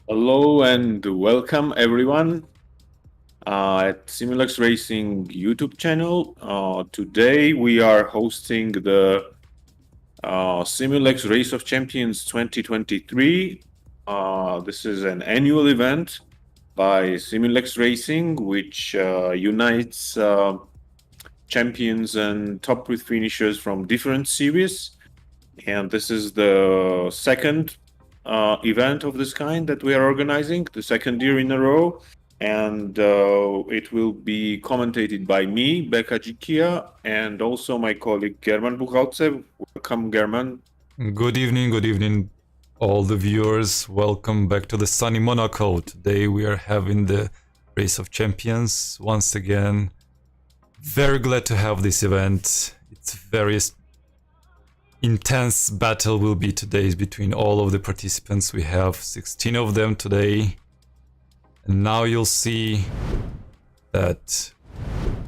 Hello and welcome everyone at Simulexe Racing YouTube channel. Today we are hosting the Simulexe Race of Champions 2023. This is an annual event by Simulexe Racing, which unites champions and top with finishers from different series. And this is the second event of this kind that we are organizing, the second year in a row. And it will be commentated by me, Becca, and also my colleague German Buchholzer. Welcome, German. Good evening, all the viewers. Welcome back to the sunny Monaco. Today we are having the Race of Champions once again. Very glad to have this event. It's very intense battle will be today between all of the participants. We have 16 of them today. And now you'll see that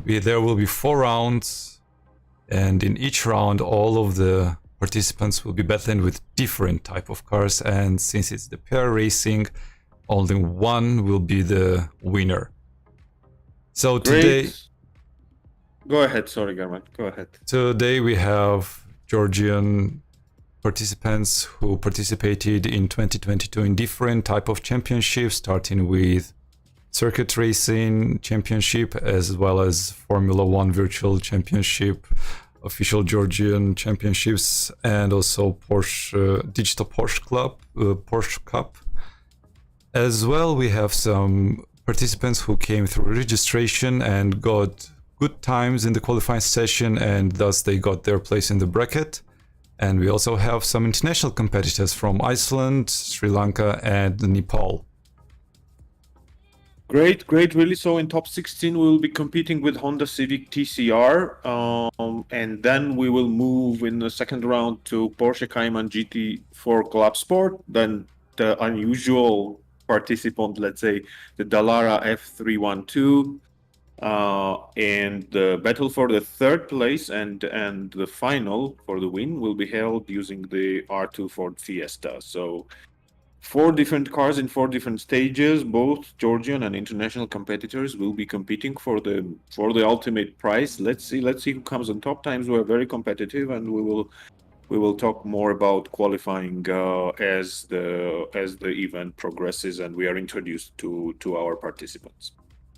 there will be 4 rounds, and in each round all of the participants will be battling with different type of cars, and since it's the pair racing, only one will be the winner. So today... Great. Go ahead, sorry, German. Go ahead. Today we have Georgian participants who participated in 2022 in different type of championships, starting with circuit racing championship as well as Formula 1 virtual championship, official Georgian championships, and also Porsche digital Porsche club, Porsche Cup. As well, we have some participants who came through registration and got good times in the qualifying session, and thus they got their place in the bracket. And we also have some international competitors from Iceland, Sri Lanka, and Nepal. Great. Really, so in top 16 we will be competing with Honda Civic TCR, and then we will move in the second round to Porsche Cayman GT4 Club Sport. Then the unusual participant, let's say the Dallara F312, and the battle for the third place and the final for the win will be held using the R2 Ford Fiesta. So 4 different cars in 4 different stages. Both Georgian and international competitors will be competing for the ultimate prize. Let's see who comes on top. Times were very competitive, and we will talk more about qualifying as the event progresses and we are introduced to our participants.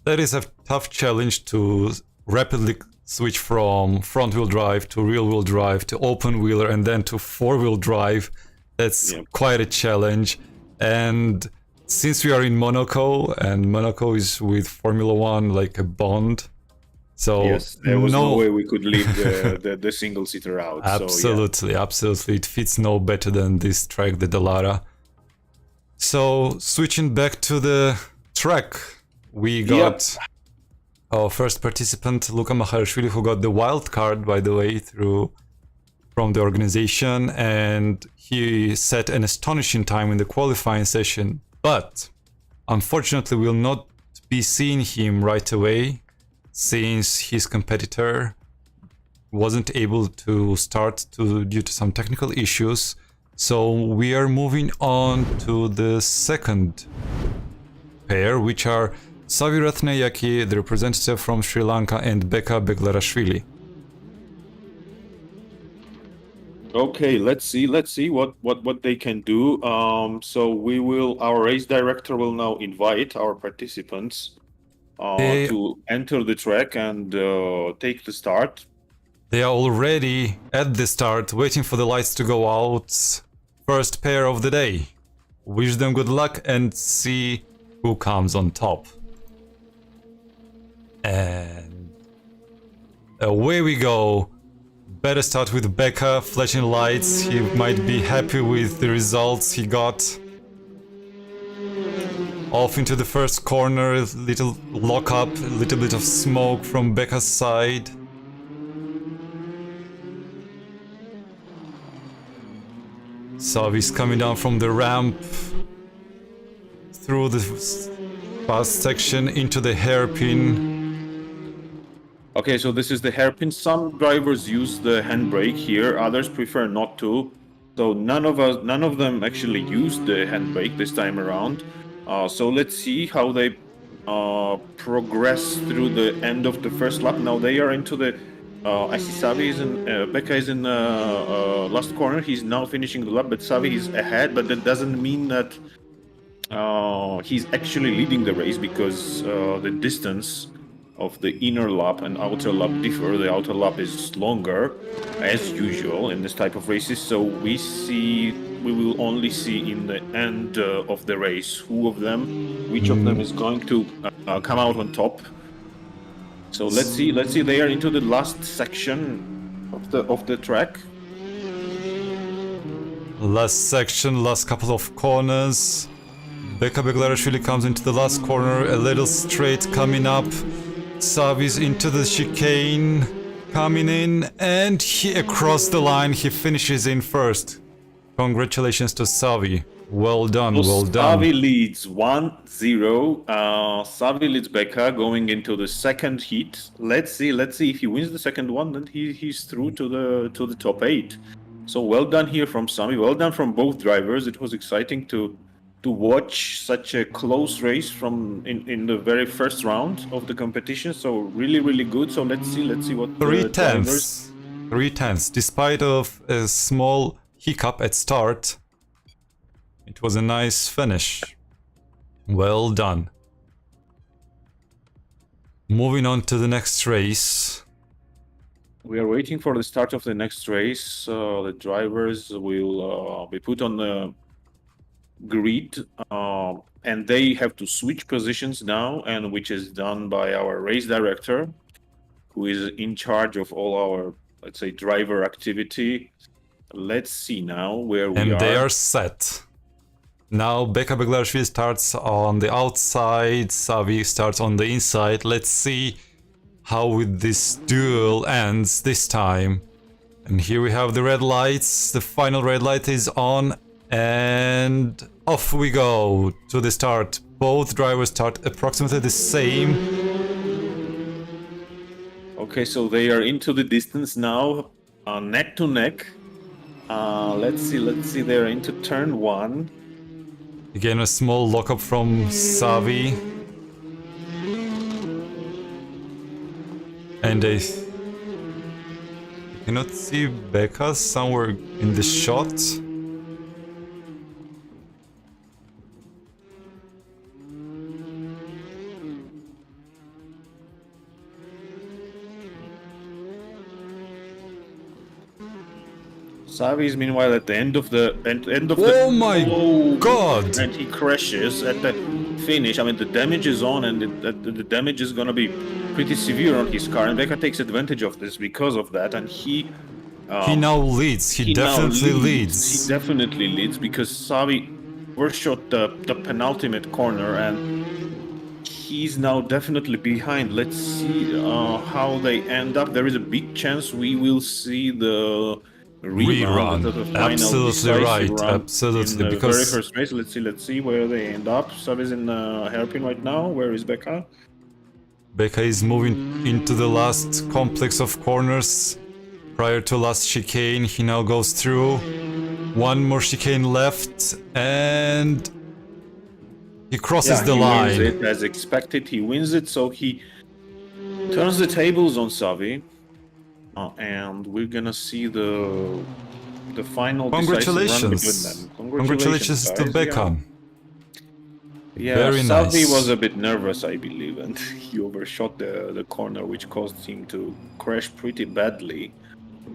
That is a tough challenge to rapidly switch from front-wheel drive to rear-wheel drive to open-wheeler and then to four-wheel drive. That's quite a challenge. And since we are in Monaco, and Monaco is with Formula 1 like a bond, so yes, there was no way we could leave the single-seater out. Absolutely, absolutely. It fits no better than this track, the Dallara. So switching back to the track, we got our first participant, Luca Porsche, who got the wild card, by the way, from the organization, and he set an astonishing time in the qualifying session. But unfortunately, we'll not be seeing him right away, since his competitor wasn't able to start due to some technical issues. So we are moving on to the second pair, which are Savi, the representative from Sri Lanka, and Becca Beglarashvili. Okay, let's see what they can do. So our race director will now invite our participants to enter the track and take the start. They are already at the start, waiting for the lights to go out. First pair of the day. Wish them good luck and see who comes on top. And away we go. Better start with Becca, flashing lights. He might be happy with the results he got. Off into the first corner, little lock up, a little bit of smoke from Becca's side. Savi's coming down from the ramp through the fast section into the hairpin. Okay, so this is the hairpin. Some drivers use the handbrake here, others prefer not to. So none of them actually used the handbrake this time around. So let's see how they progress through the end of the first lap. Now they are into the. I see Savi is in. Becca is in last corner. He's now finishing the lap, but Savi is ahead. But that doesn't mean that he's actually leading the race because the distance of the inner lap and outer lap differ. The outer lap is longer, as usual in this type of races. So we will only see in the end of the race which of them is going to come out on top. So let's see. They are into the last section of the track. Last section, last couple of corners. Becca Beglarashvili comes into the last corner, a little straight coming up. Savi's into the chicane, coming in, and he across the line, he finishes in first. Congratulations to Savi. Well done, well done. Savi leads 1-0. Savi leads Becca going into the second heat. Let's see if he wins the second one, then he's through to the top 8. So well done here from Savi. Well done from both drivers. It was exciting to watch such a close race in the very first round of the competition. So really good. So let's see what 3/10. Despite of a small hiccup at start, it was a nice finish. Well done. Moving on to the next race. We are waiting for the start of the next race. The drivers will be put on the grid, and they have to switch positions now, and which is done by our race director, who is in charge of all our, let's say, driver activity. Let's see now where we are. And they are set. Now Becca Beglarashvili starts on the outside, Savi starts on the inside. Let's see how this duel ends this time. And here we have the red lights. The final red light is on, and off we go to the start. Both drivers start approximately the same. Okay, so they are into the distance now, neck to neck. Let's see. They're into turn 1. Again, a small lockup from Savi. And I cannot see Becca somewhere in the shot. Savi is meanwhile at the end of the Oh my god! And he crashes at the finish. I mean, the damage is on, and the damage is gonna be pretty severe on his car. And Becca takes advantage of this because of that, and he now leads. He definitely leads. He definitely leads because Savi overshot the penultimate corner, and he's now definitely behind. Let's see how they end up. There is a big chance we will see the rerun. Absolutely right. Absolutely. Because very first race. Let's see where they end up. Savi is in hairpin right now. Where is Becca? Becca is moving into the last complex of corners. Prior to last chicane, he now goes through. One more chicane left, and he crosses the line. Wins it, as expected, he wins it, so he turns the tables on Savi. And we're gonna see the final decisive run between them. Congratulations to Becca. Yeah, very Savi nice. was a bit nervous, I believe, and he overshot the corner, which caused him to crash pretty badly.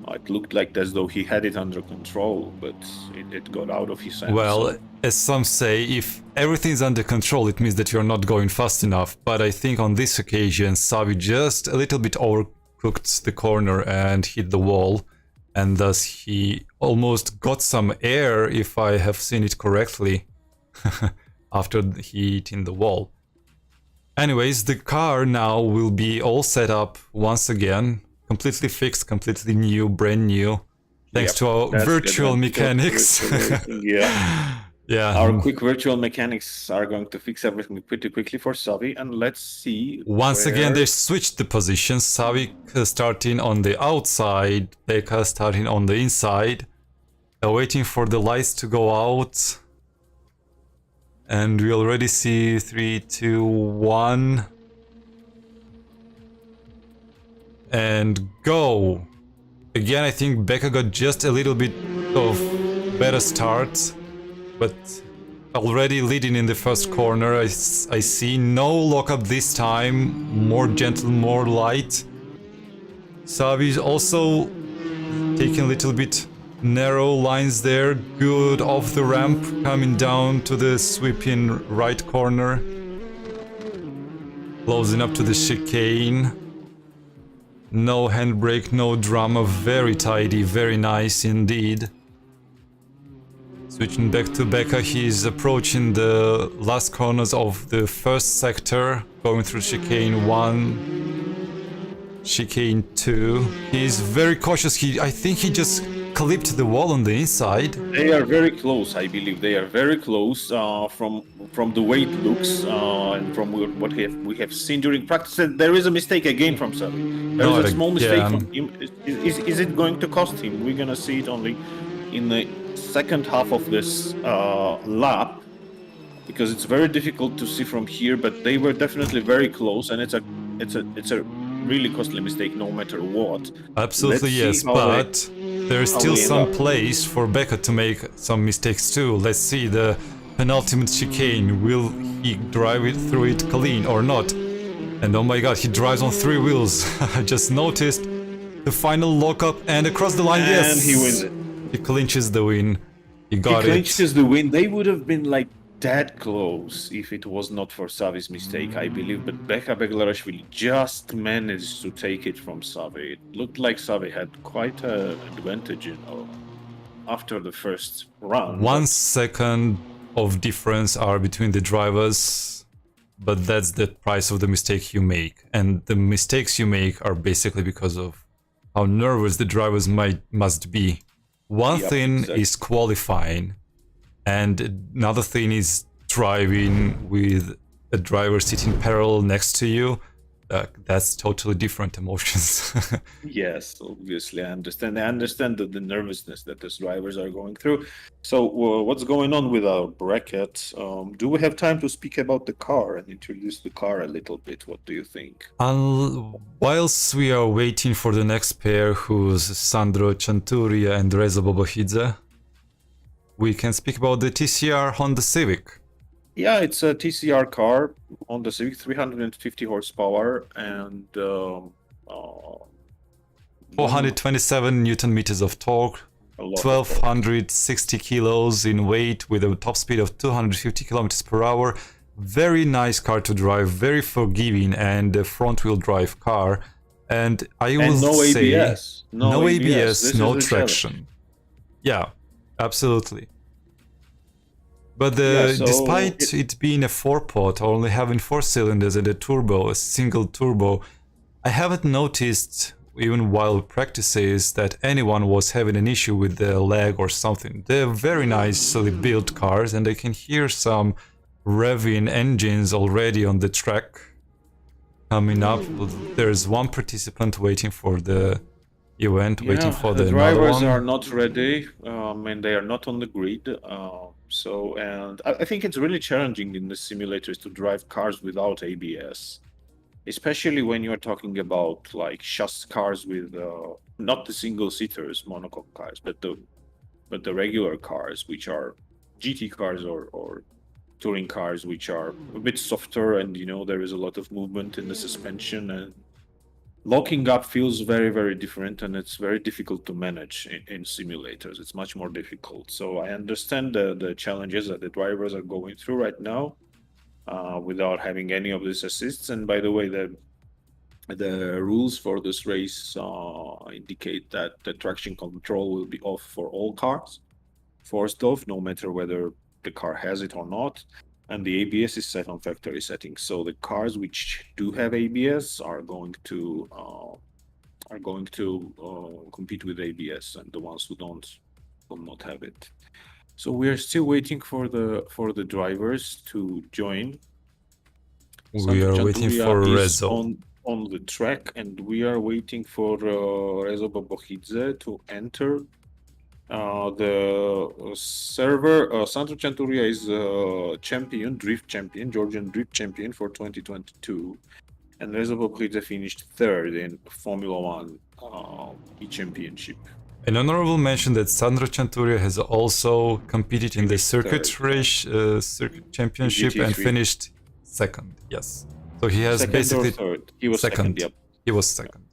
It looked like as though he had it under control, but it got out of his hands. Well, so. as some say, if everything's under control, it means that you're not going fast enough. But I think on this occasion, Savi just a little bit overcooked the corner and hit the wall, and thus he almost got some air, if I have seen it correctly, after he hit in the wall. Anyways, the car now will be all set up once again, completely fixed, completely new, brand new, thanks to our virtual mechanics. Yeah. Our quick virtual mechanics are going to fix everything pretty quickly for Savi, and let's see. Once again, they switched the positions. Savi starting on the outside, Becca starting on the inside, waiting for the lights to go out. And we already see 3, 2, 1. And go! Again, I think Becca got just a little bit of better start, but already leading in the first corner. I see no lockup this time, more gentle, more light. Savi is also taking a little bit narrow lines there, good off the ramp, coming down to the sweeping right corner. Closing up to the chicane. No handbrake, no drama, very tidy, very nice indeed. Switching back to Becca, he's approaching the last corners of the first sector, going through chicane 1, chicane 2. He's very cautious, I think he just clipped the wall on the inside. They are very close, I believe. They are very close from the way it looks and from what we have seen during practice. And there is a mistake again from Savi. There is a small mistake from him. Is it going to cost him? We're gonna see it only in the second half of this lap, because it's very difficult to see from here. But they were definitely very close, and it's a really costly mistake, no matter what. Absolutely, yes, but there is still some place for Becca to make some mistakes too. Let's see the penultimate chicane. Will he drive it through it clean or not? And oh my god, he drives on 3 wheels. I just noticed the final lockup and across the line. And yes, he wins it. He clinches the win. He clinches the win. They would have been like that close if it was not for Savi's mistake, I believe. But Becca Beglarashvili just managed to take it from Savi. It looked like Savi had quite an advantage, after the first round. 1 second of difference are between the drivers, but that's the price of the mistake you make. And the mistakes you make are basically because of how nervous the drivers must be. One thing is qualifying, and another thing is driving with a driver sitting parallel next to you. That's totally different emotions. Yes, obviously, I understand. I understand the nervousness that these drivers are going through. So, what's going on with our bracket? Do we have time to speak about the car and introduce the car a little bit? What do you think? Whilst we are waiting for the next pair, who's Sandro Chanturia and Rezo Bobohidze, we can speak about the TCR Honda Civic. Yeah, it's a TCR car, Honda Civic, 350 horsepower and 427 Newton meters of torque, 1260 kilos in weight with a top speed of 250 kilometers per hour. Very nice car to drive, very forgiving, and a front-wheel drive car. And I will say ABS. No ABS, no traction. Yeah, absolutely. But despite it being a 4-pot, only having 4 cylinders and a single turbo, I haven't noticed, even while practices, that anyone was having an issue with the lag or something. They're very nicely built cars, and I can hear some revving engines already on the track coming up. There's one participant waiting for the event, waiting for the drivers are not ready, and they are not on the grid. And I think it's really challenging in the simulators to drive cars without ABS, especially when you're talking about like chassis cars with not the single-seaters, monocoque cars, but the regular cars, which are GT cars or touring cars, which are a bit softer, and there is a lot of movement in the suspension, and locking up feels very, very different, and it's very difficult to manage in simulators. It's much more difficult. So I understand the challenges that the drivers are going through right now without having any of these assists. And by the way, the rules for this race indicate that the traction control will be off for all cars, forced off, no matter whether the car has it or not. And the ABS is set on factory settings. So the cars which do have ABS are going to compete with ABS, and the ones who don't will not have it. So we are still waiting for the drivers to join. We are waiting for Rezo on the track, and we are waiting for Rezo Bobohidze to enter The server, Sandro Centuria is champion, drift champion, Georgian drift champion for 2022. And Rezo Popride finished third in Formula One championship. An honorable mention that Sandro Centuria has also competed in the circuit race, circuit championship and finished second. Yes, so he has second basically or third. He was second. Yep. He was second.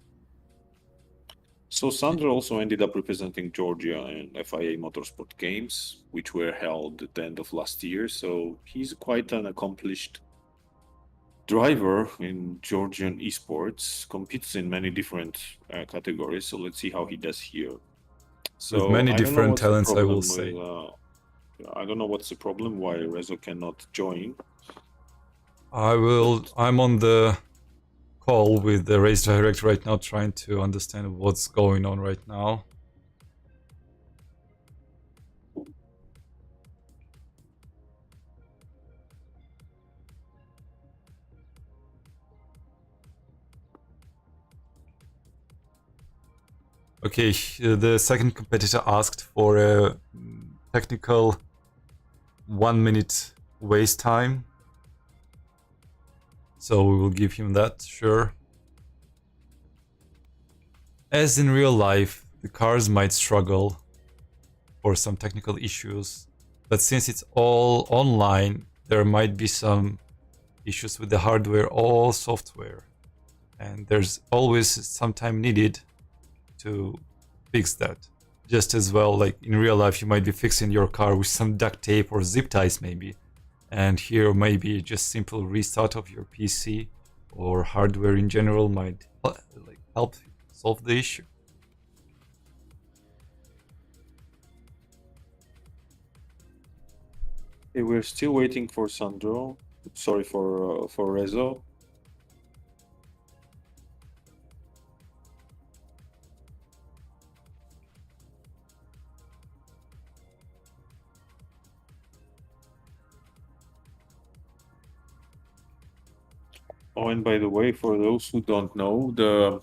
So Sandro also ended up representing Georgia in FIA Motorsport Games, which were held at the end of last year. So he's quite an accomplished driver in Georgian esports, competes in many different categories. So let's see how he does here. So with many different talents, I will say. I don't know what's the problem why Rezo cannot join. I'm on the call with the race director right now, trying to understand what's going on right now. Okay, the second competitor asked for a technical 1 minute waste time. So we will give him that, sure. As in real life, the cars might struggle for some technical issues, but since it's all online, there might be some issues with the hardware or software. And there's always some time needed to fix that. Just as well, like in real life, you might be fixing your car with some duct tape or zip ties maybe. And here maybe just simple restart of your PC or hardware in general might help solve the issue. Okay, we're still waiting for Sandro. Sorry for Rezo. Oh, and by the way, for those who don't know, the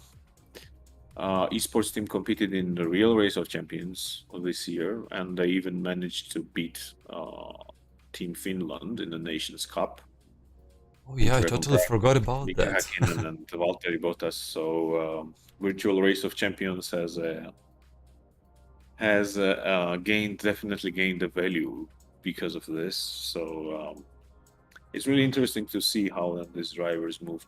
esports team competed in the real Race of Champions this year, and they even managed to beat Team Finland in the Nations Cup. Oh yeah, I totally forgot about Becca, that. Hakon and Valtteri Bottas. So virtual Race of Champions has definitely gained a value because of this. So it's really interesting to see how these drivers move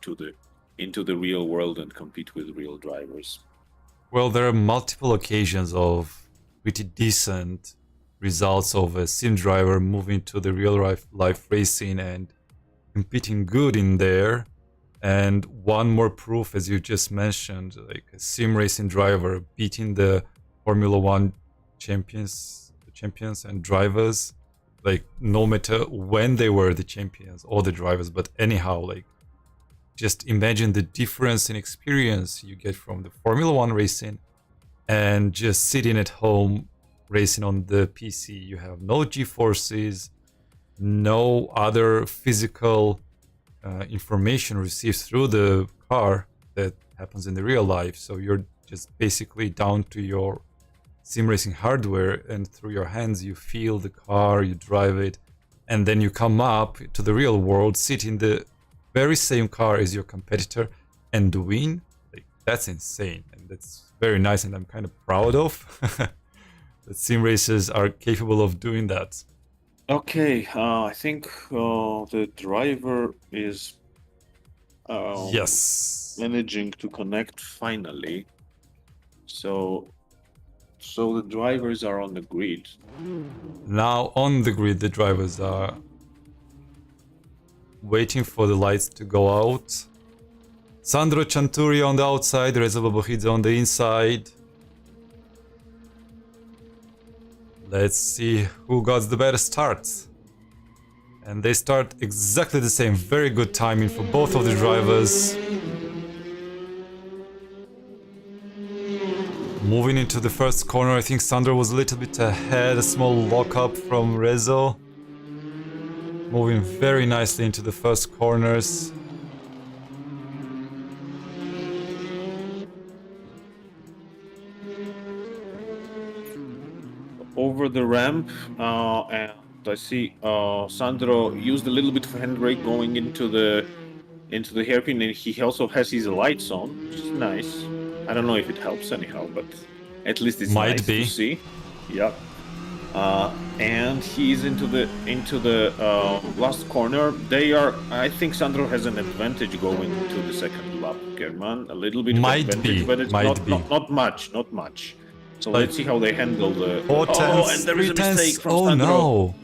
into the real world and compete with real drivers. Well, there are multiple occasions of pretty decent results of a sim driver moving to the real life racing and competing good in there. And one more proof, as you just mentioned, like a sim racing driver beating the Formula One champions and drivers, like no matter when they were the champions or the drivers, but anyhow, like just imagine the difference in experience you get from the Formula One racing and just sitting at home racing on the PC. You have no G-forces, no other physical information received through the car that happens in the real life. So you're just basically down to your sim racing hardware, and through your hands you feel the car, you drive it, and then you come up to the real world, sit in the very same car as your competitor and win. Like, that's insane, and that's very nice, and I'm kind of proud of that sim racers are capable of doing that. Okay, I think the driver is yes, managing to connect finally. So the drivers are on the grid. Now on the grid, the drivers are waiting for the lights to go out. Sandro Centuria on the outside, Rezo Popride on the inside. Let's see who got the better start. And they start exactly the same. Very good timing for both of the drivers. Moving into the first corner, I think Sandro was a little bit ahead. A small lockup from Rezo. Moving very nicely into the first corners. over the ramp, and I see Sandro used a little bit of handbrake going into the hairpin, and he also has his lights on, which is nice. I don't know if it helps anyhow, but at least it's Might nice be. to see. Yep. And he's into the last corner. I think Sandro has an advantage going into the second lap. German, a little bit of Might advantage, be, but it's might be. not much. So Like, let's see how they handle the. 4 tenths, And there is 3 a mistake tenths. from Oh Sandro. no!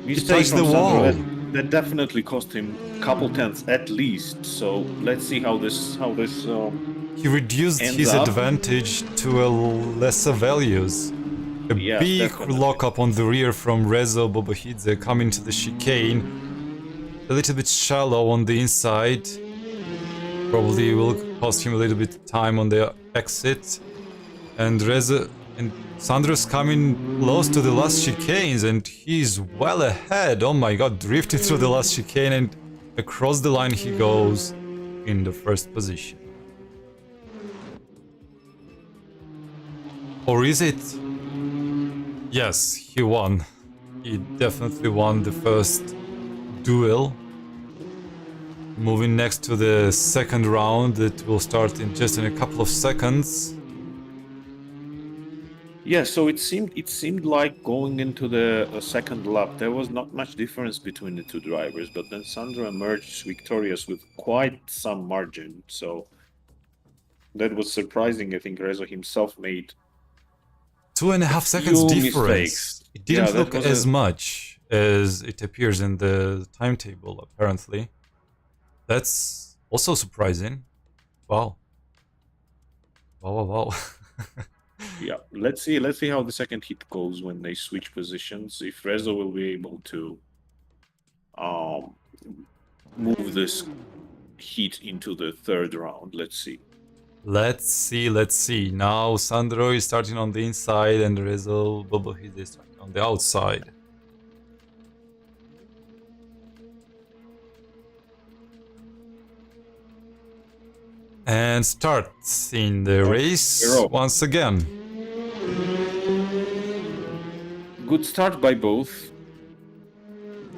Mistake touched from the Sandro. wall. That definitely cost him a couple tenths at least. So let's see how this He reduced ends his up. advantage to a lesser values. A Yes, big definitely. lockup on the rear from Rezo Bobohidze coming to the chicane. A little bit shallow on the inside. Probably will cost him a little bit of time on the exit. And Rezo and Sandro's coming close to the last chicanes and he's well ahead. Oh my god, drifting through the last chicane and across the line he goes in the first position. Or is it? Yes, he won. He definitely won the first duel. Moving next to the second round that will start in just in a couple of seconds. Yeah, so it seemed like going into the second lap, there was not much difference between the two drivers, but then Sandro emerged victorious with quite some margin. So that was surprising. I think Rezo himself made 2.5 seconds few difference. mistakes. It didn't Yeah, look as much as it appears in the timetable, apparently. That's also surprising. Wow. Wow. Yeah, let's see how the second hit goes when they switch positions. If Rezo will be able to move this heat into the third round. Let's see. Let's see. Now Sandro is starting on the inside and Rezo Bobohidze is starting on the outside. And starts in the race once again. Good start by both.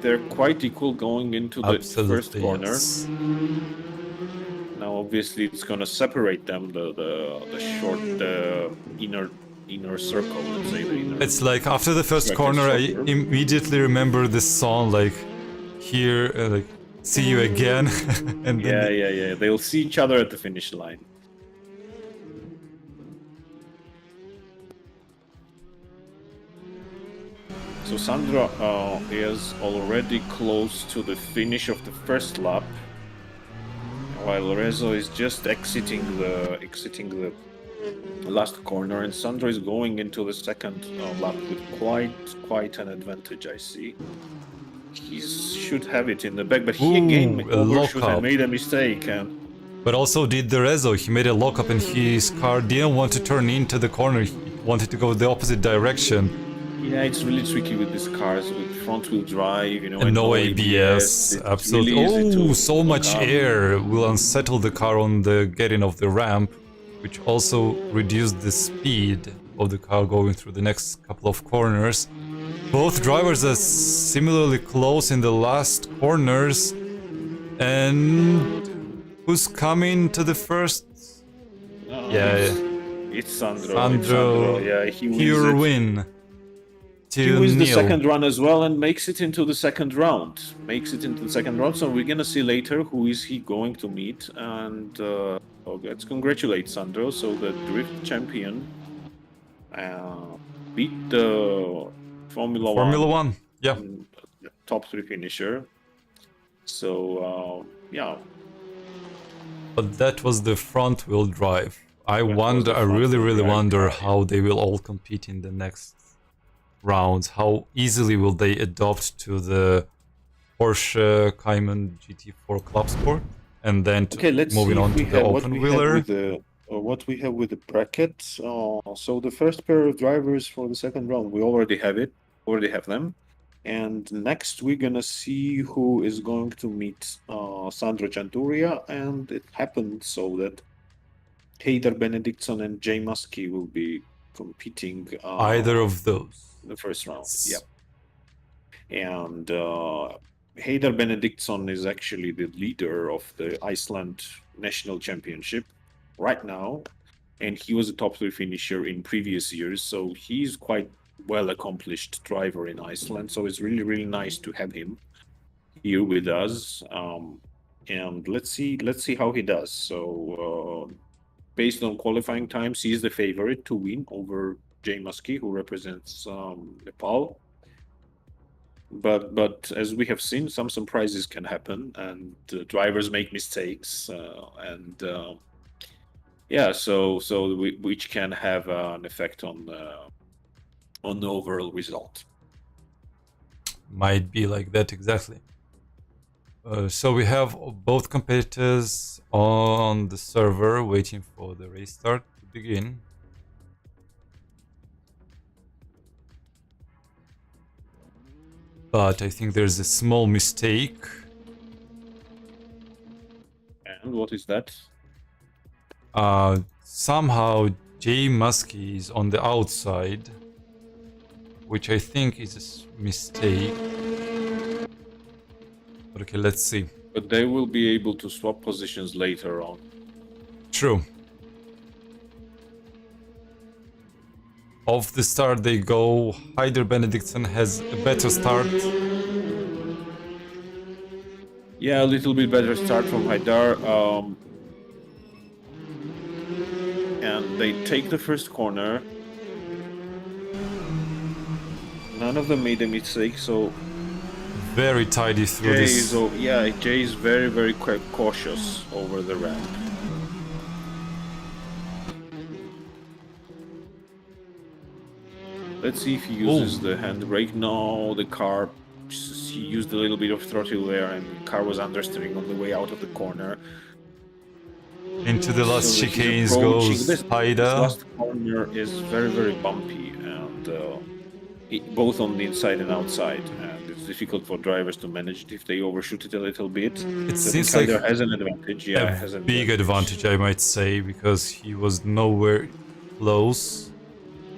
They're quite equal going into the first corner. Yes. Now, obviously, it's gonna separate them. The short inner circle. Let's say the inner. It's like after the first corner, I immediately remember this song. Like here, like see you again. And yeah. They'll see each other at the finish line. So Sandro is already close to the finish of the first lap, while Rezo is just exiting the last corner, and Sandro is going into the second lap with quite an advantage. I see. He should have it in the back, but he again overshoot and made a mistake. But also did the Rezo. He made a lockup and his car didn't want to turn into the corner. He wanted to go the opposite direction. Yeah, it's really tricky with these cars with front-wheel drive, and no ABS. Absolutely. Really so much air will unsettle the car on the getting of the ramp, which also reduced the speed of the car going through the next couple of corners. Both drivers are similarly close in the last corners. And who's coming to the first? It's Sandro. Sandro. Yeah, he wins pure win. He wins the second run as well and makes it into the second round. So we're gonna see later who is he going to meet. And let's congratulate Sandro. So the drift champion beat the Formula One. Yeah. Top 3 finisher. So yeah. But that was the front wheel drive. I really wonder how they will all compete in the next rounds. How easily will they adopt to the Porsche Cayman GT4 Club Sport, and then moving on to the open wheeler. What we have with the bracket. So the first pair of drivers for the second round, we already have them. And next we're gonna see who is going to meet Sandro Cianturia, and it happened so that Haider Benedictson and Jay Masky will be competing Either of those. the first round. Yes. Yep. And Haider Benediktsson is actually the leader of the Iceland National Championship right now, and he was a top 3 finisher in previous years, so he's quite well accomplished driver in Iceland. So it's really, really nice to have him here with us. And let's see how he does. So based on qualifying times, he's the favorite to win over Jay Masky, who represents Nepal. But as we have seen, some surprises can happen, and drivers make mistakes, and yeah, so which can have an effect on the overall result. Might be like that exactly. So we have both competitors on the server waiting for the race start to begin. But I think there's a small mistake. And what is that? Somehow Jay Masky is on the outside, which I think is a mistake. But okay, let's see. But they will be able to swap positions later on. True. Off the start they go. Haider Benediktsson has a better start. Yeah, a little bit better start from Haider. And they take the first corner. None of them made a mistake, so Very tidy through Jay this. Jay is very, very cautious over the ramp. Let's see if he uses the handbrake. No, the car, he used a little bit of throttle there, and the car was understeering on the way out of the corner. Into the last So he's chicanes approaching. goes This Haider. last corner is very, very bumpy, and both on the inside and outside. And it's difficult for drivers to manage it if they overshoot it a little bit. It seems like Haider has an advantage. Yeah, has a an big advantage, I might say, because he was nowhere close.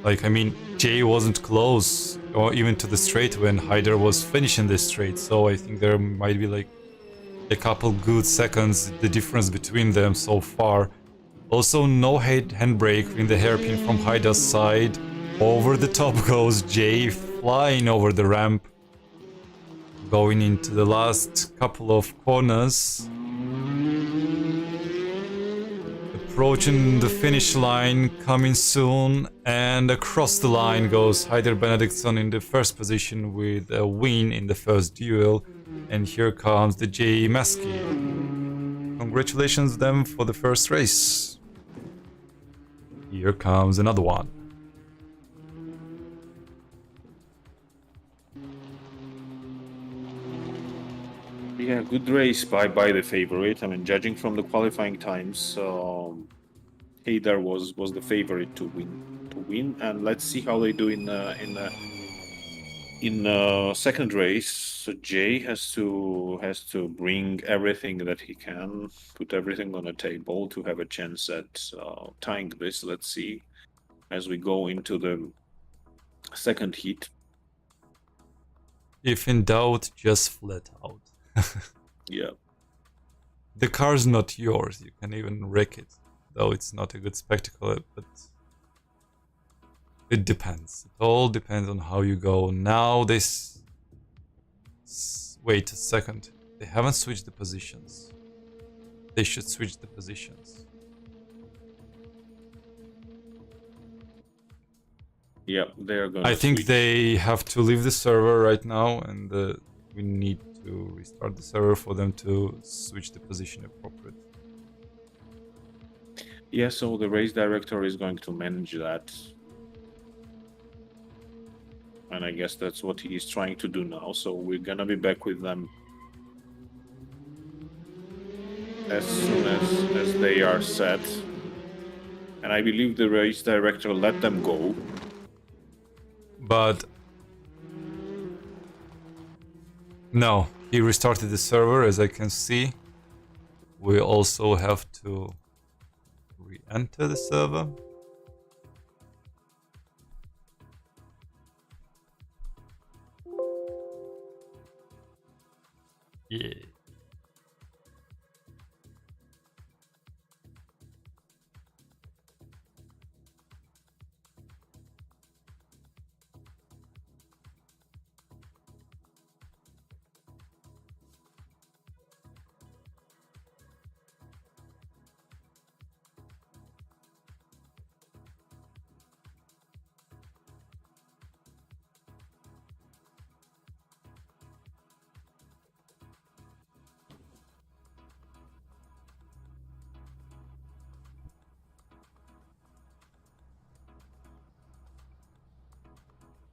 Like, I mean, Jay wasn't close, or even to the straight when Haider was finishing the straight. So I think there might be like a couple good seconds, the difference between them so far. Also, no handbrake in the hairpin from Haider's side. Over the top goes Jay, flying over the ramp, going into the last couple of corners. Approaching the finish line, coming soon, and across the line goes Haider Benediktsson in the first position with a win in the first duel. And here comes the Jay Masky. Congratulations them for the first race. Here comes another one. Yeah, good race by the favorite. I mean, judging from the qualifying times, Haider was the favorite to win. And let's see how they do in second race. So Jay has to bring everything that he can, put everything on the table to have a chance at tying this. Let's see as we go into the second heat. If in doubt, just flat out. Yeah. The car's not yours, you can even wreck it, though it's not a good spectacle, but it depends. It all depends on how you go. Now this... Wait a second, they haven't switched the positions. They should switch the positions. Yeah, they're going I think switch. they have to leave the server right now, and we need to restart the server for them to switch the position appropriately. Yeah, so the race director is going to manage that. And I guess that's what he's trying to do now. So we're gonna be back with them as soon as they are set. And I believe the race director let them go. But no, he restarted the server, as I can see. We also have to re-enter the server.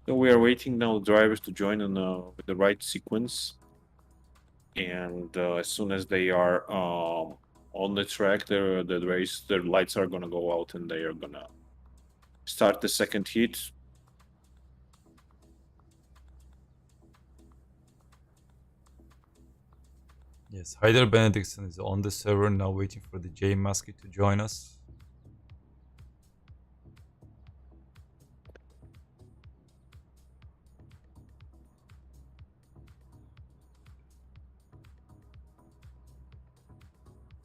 So we are waiting now the drivers to join in with the right sequence, and as soon as they are on the track, the race, their lights are gonna go out, and they are gonna start the second heat. Yes, Haider Benedictson is on the server now, waiting for the J Masky to join us.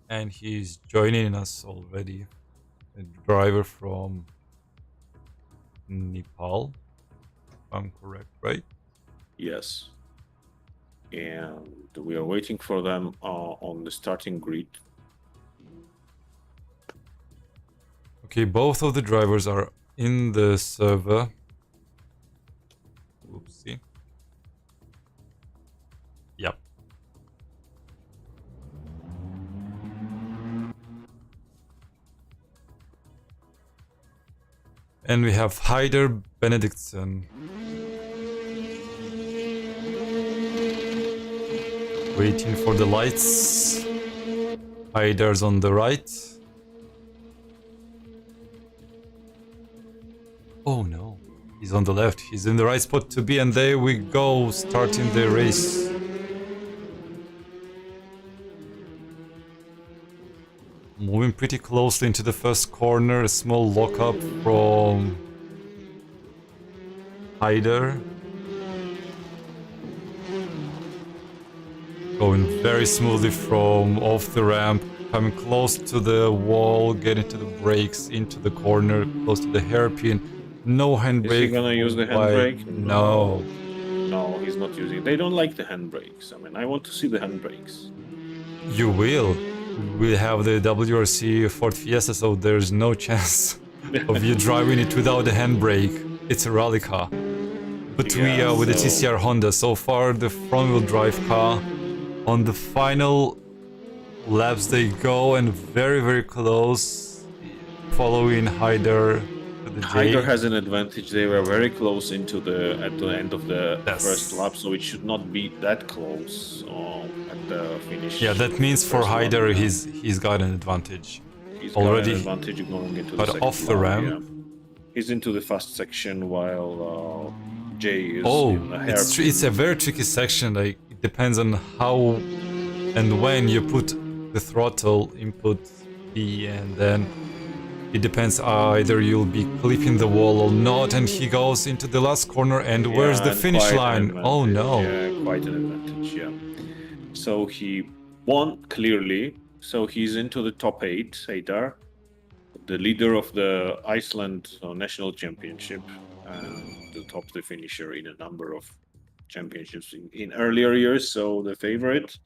And he's joining us already. A driver from Nepal, if I'm correct, right? Yes. And we are waiting for them on the starting grid. Okay, both of the drivers are in the server. Oopsie. Yep. And we have Haider Benedictson. Waiting for the lights. Haider's on the right. Oh no, he's on the left. He's in the right spot to be, and there we go, starting the race. Moving pretty closely into the first corner, a small lockup from Haider. Going very smoothly from off the ramp, coming close to the wall, getting to the brakes, into the corner, close to the hairpin. No handbrake. Is he gonna use the handbrake? No. No, he's not using it. They don't like the handbrakes. I mean, I want to see the handbrakes. You will. We have the WRC Ford Fiesta, so there's no chance of you driving it without a handbrake. It's a rally car. But we are with the TCR Honda. So far, the front-wheel drive car. On the final laps they go, and very, very close, following Haider. Haider has an advantage. They were very close at the end of the first lap, so it should not be that close at the finish. Yeah, that means for Haider, he's got an advantage. He's already got an advantage going into but the second off the lap, ramp. yeah. He's into the fast section while Jay is in the hairpin. It's a very tricky section. Like, it depends on how and when you put the throttle input B, and then it depends either you'll be clipping the wall or not. And he goes into the last corner, and where's the finish line? Oh no. Yeah, quite an advantage, yeah. So he won clearly. So he's into the top 8, Haider, the leader of the Iceland National Championship, and the top the finisher in a number of championships in earlier years. So the favorite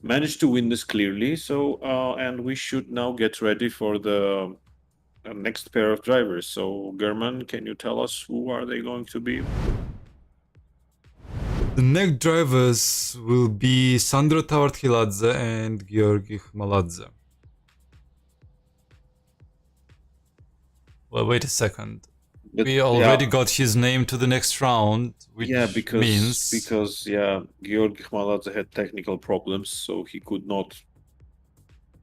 managed to win this clearly. So and we should now get ready for the next pair of drivers. So German, can you tell us who are they going to be? The next drivers will be Sandro Tavartkiladze and Giorgi Khmaladze. Well, wait a second. But, we already got his name to the next round, which means... Because Giorgi Khmaladze had technical problems, so he could not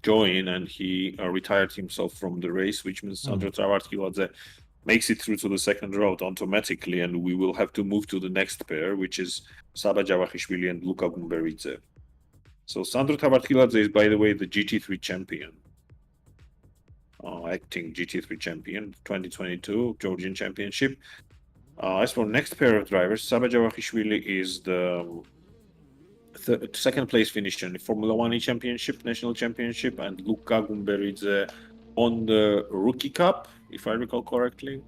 join, and he retired himself from the race, which means Sandro Tavartkiladze makes it through to the second round automatically, and we will have to move to the next pair, which is Saba Porsche and Luca Porsche. So Sandro Tavartkiladze is, by the way, the GT3 champion. Acting GT3 champion, 2022 Georgian championship. As for next pair of drivers, Saba Porsche is the second place finisher in the Formula 1 championship, national championship, and Luca Porsche on the Rookie Cup, if I recall correctly.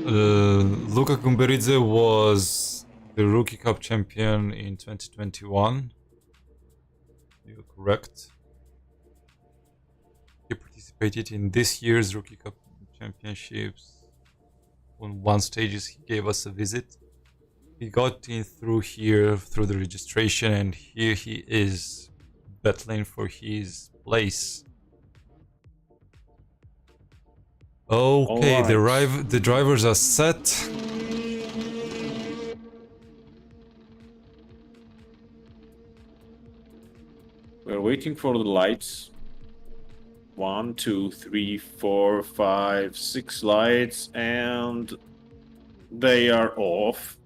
Luca Porsche was the Rookie Cup champion in 2021. You're correct. He participated in this year's Rookie Cup championships. On one stage, he gave us a visit. He got in through here, through the registration, and here he is battling for his place. Okay, Alright. the drivers are set. We're waiting for the lights. 1, 2, 3, 4, 5, 6 lights, and they are off.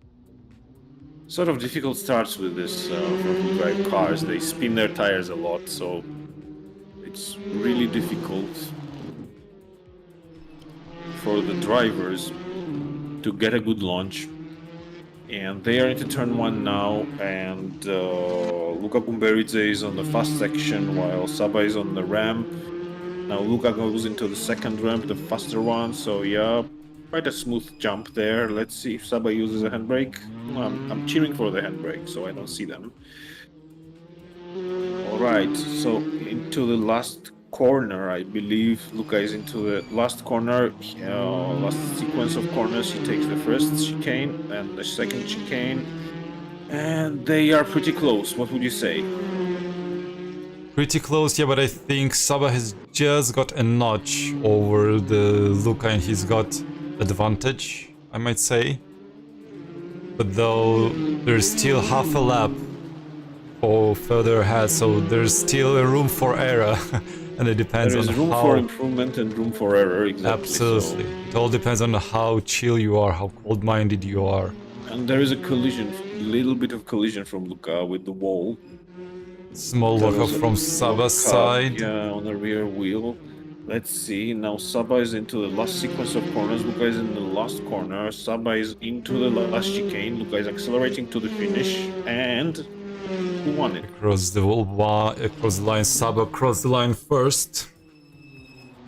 Sort of difficult starts with this front-wheel drive cars. They spin their tires a lot, so it's really difficult for the drivers to get a good launch. And they are into turn 1 now, and Luca Gumberidze is on the fast section while Saba is on the ramp. Now Luca goes into the second ramp, the faster one, so yeah, quite a smooth jump there. Let's see if Saba uses a handbrake. I'm cheering for the handbrake, so I don't see them. Alright, so into the last corner, I believe Luca is into the last corner, last sequence of corners. He takes the first chicane and the second chicane, and they are pretty close. What would you say? Pretty close, yeah, but I think Saba has just got a notch over the Luca and he's got advantage, I might say. But though there's still half a lap or further ahead, so there's still a room for error. And it depends on how... There is room for improvement and room for error, exactly. Absolutely. So. It all depends on how chill you are, how cold-minded you are. And there is a collision, a little bit of collision from Luca with the wall. Small walk-up from Saba's side. Yeah, on the rear wheel. Let's see, now Saba is into the last sequence of corners, Luca is in the last corner, Saba is into the last chicane, Luca is accelerating to the finish, and who won it? Across the wall, across the line, Saba crossed the line first.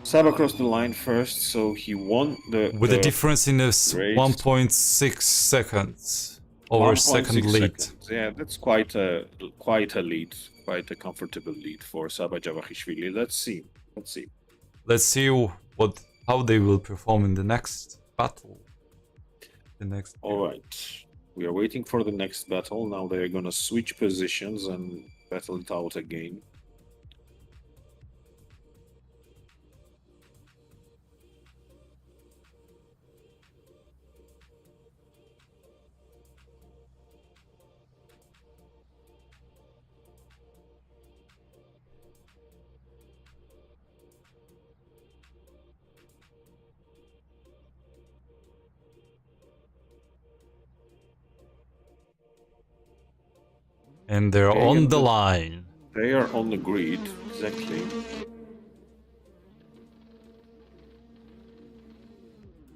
Saba crossed the line first, so he won the... With a difference in 1.6 seconds over second lead. Seconds. Yeah, that's quite a lead, quite a comfortable lead for Saba Javachishvili. Let's see. Let's see how they will perform in the next battle. All right. We are waiting for the next battle. Now they're gonna switch positions and battle it out again. And they're on the line. They are on the grid, exactly.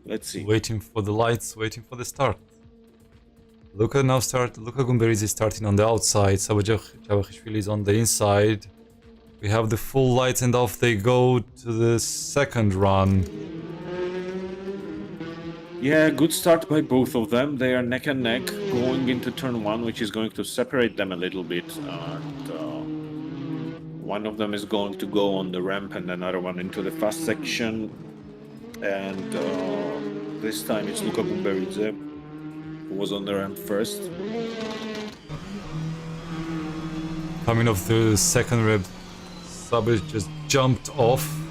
Let's see. Waiting for the lights, waiting for the start. Luca Gumberidze is starting on the outside, Saba Javachishvili is on the inside. We have the full lights and off they go to the second run. Yeah, good start by both of them. They are neck and neck going into turn 1, which is going to separate them a little bit. And one of them is going to go on the ramp and another one into the fast section. And this time it's Luca Gumberidze, who was on the ramp first. Coming off the second ramp, Saba just jumped off.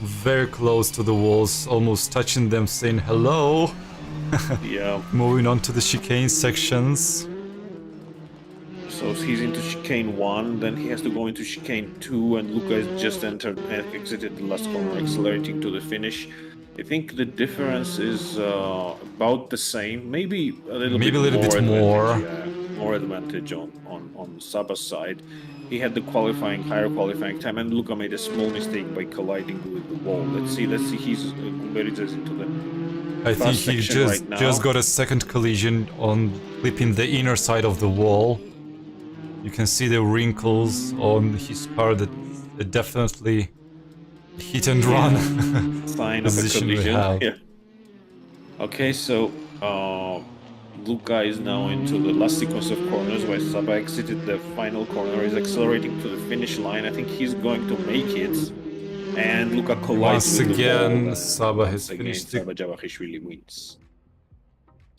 Very close to the walls, almost touching them, saying hello. Yeah. Moving on to the chicane sections. So he's into chicane 1, then he has to go into chicane 2, and Luca has just entered and exited the last corner, accelerating to the finish. I think the difference is about the same, maybe a little bit more. Yeah, more advantage on Saba's side. He had the higher qualifying time, and Luca made a small mistake by colliding with the wall. Let's see. He's Gumberidze into the. I think he just got a second collision on clipping the inner side of the wall. You can see the wrinkles on his car that definitely hit and run sign of a collision. Yeah. Okay, so Luca is now into the last sequence of corners where Saba exited the final corner, is accelerating to the finish line. I think he's going to make it. And Luca collides with the wall. Saba has finished. Saba Javachishvili wins.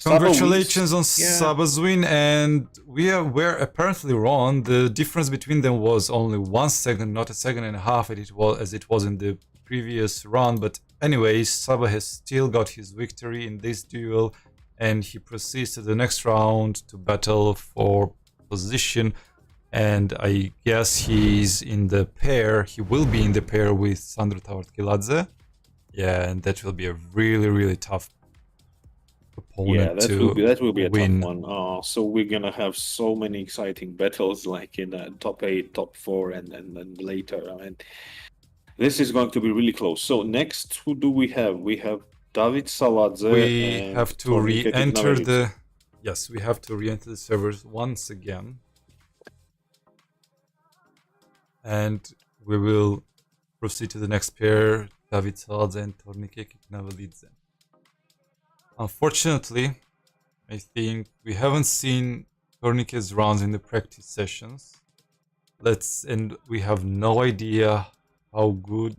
Congratulations on Saba's win, and we're apparently wrong. The difference between them was only 1 second, not a second and a half, as it was in the previous run, but Anyways, Saba has still got his victory in this duel, and he proceeds to the next round to battle for position. And I guess he's in the pair. He will be in the pair with Sandro Tavartkiladze. Yeah, and that will be a really, really tough opponent that will be a win. tough one. So we're gonna have so many exciting battles, like in top 8, top 4, and then later. And this is going to be really close. So next, who do we have? We have David Saladze. We and have to Tornike re-enter Keknavelic. the... Yes, we have to re-enter the servers once again. And we will proceed to the next pair, David Saladze and Tornike Keknavelic. Unfortunately, I think we haven't seen Tornike's rounds in the practice sessions. And we have no idea how good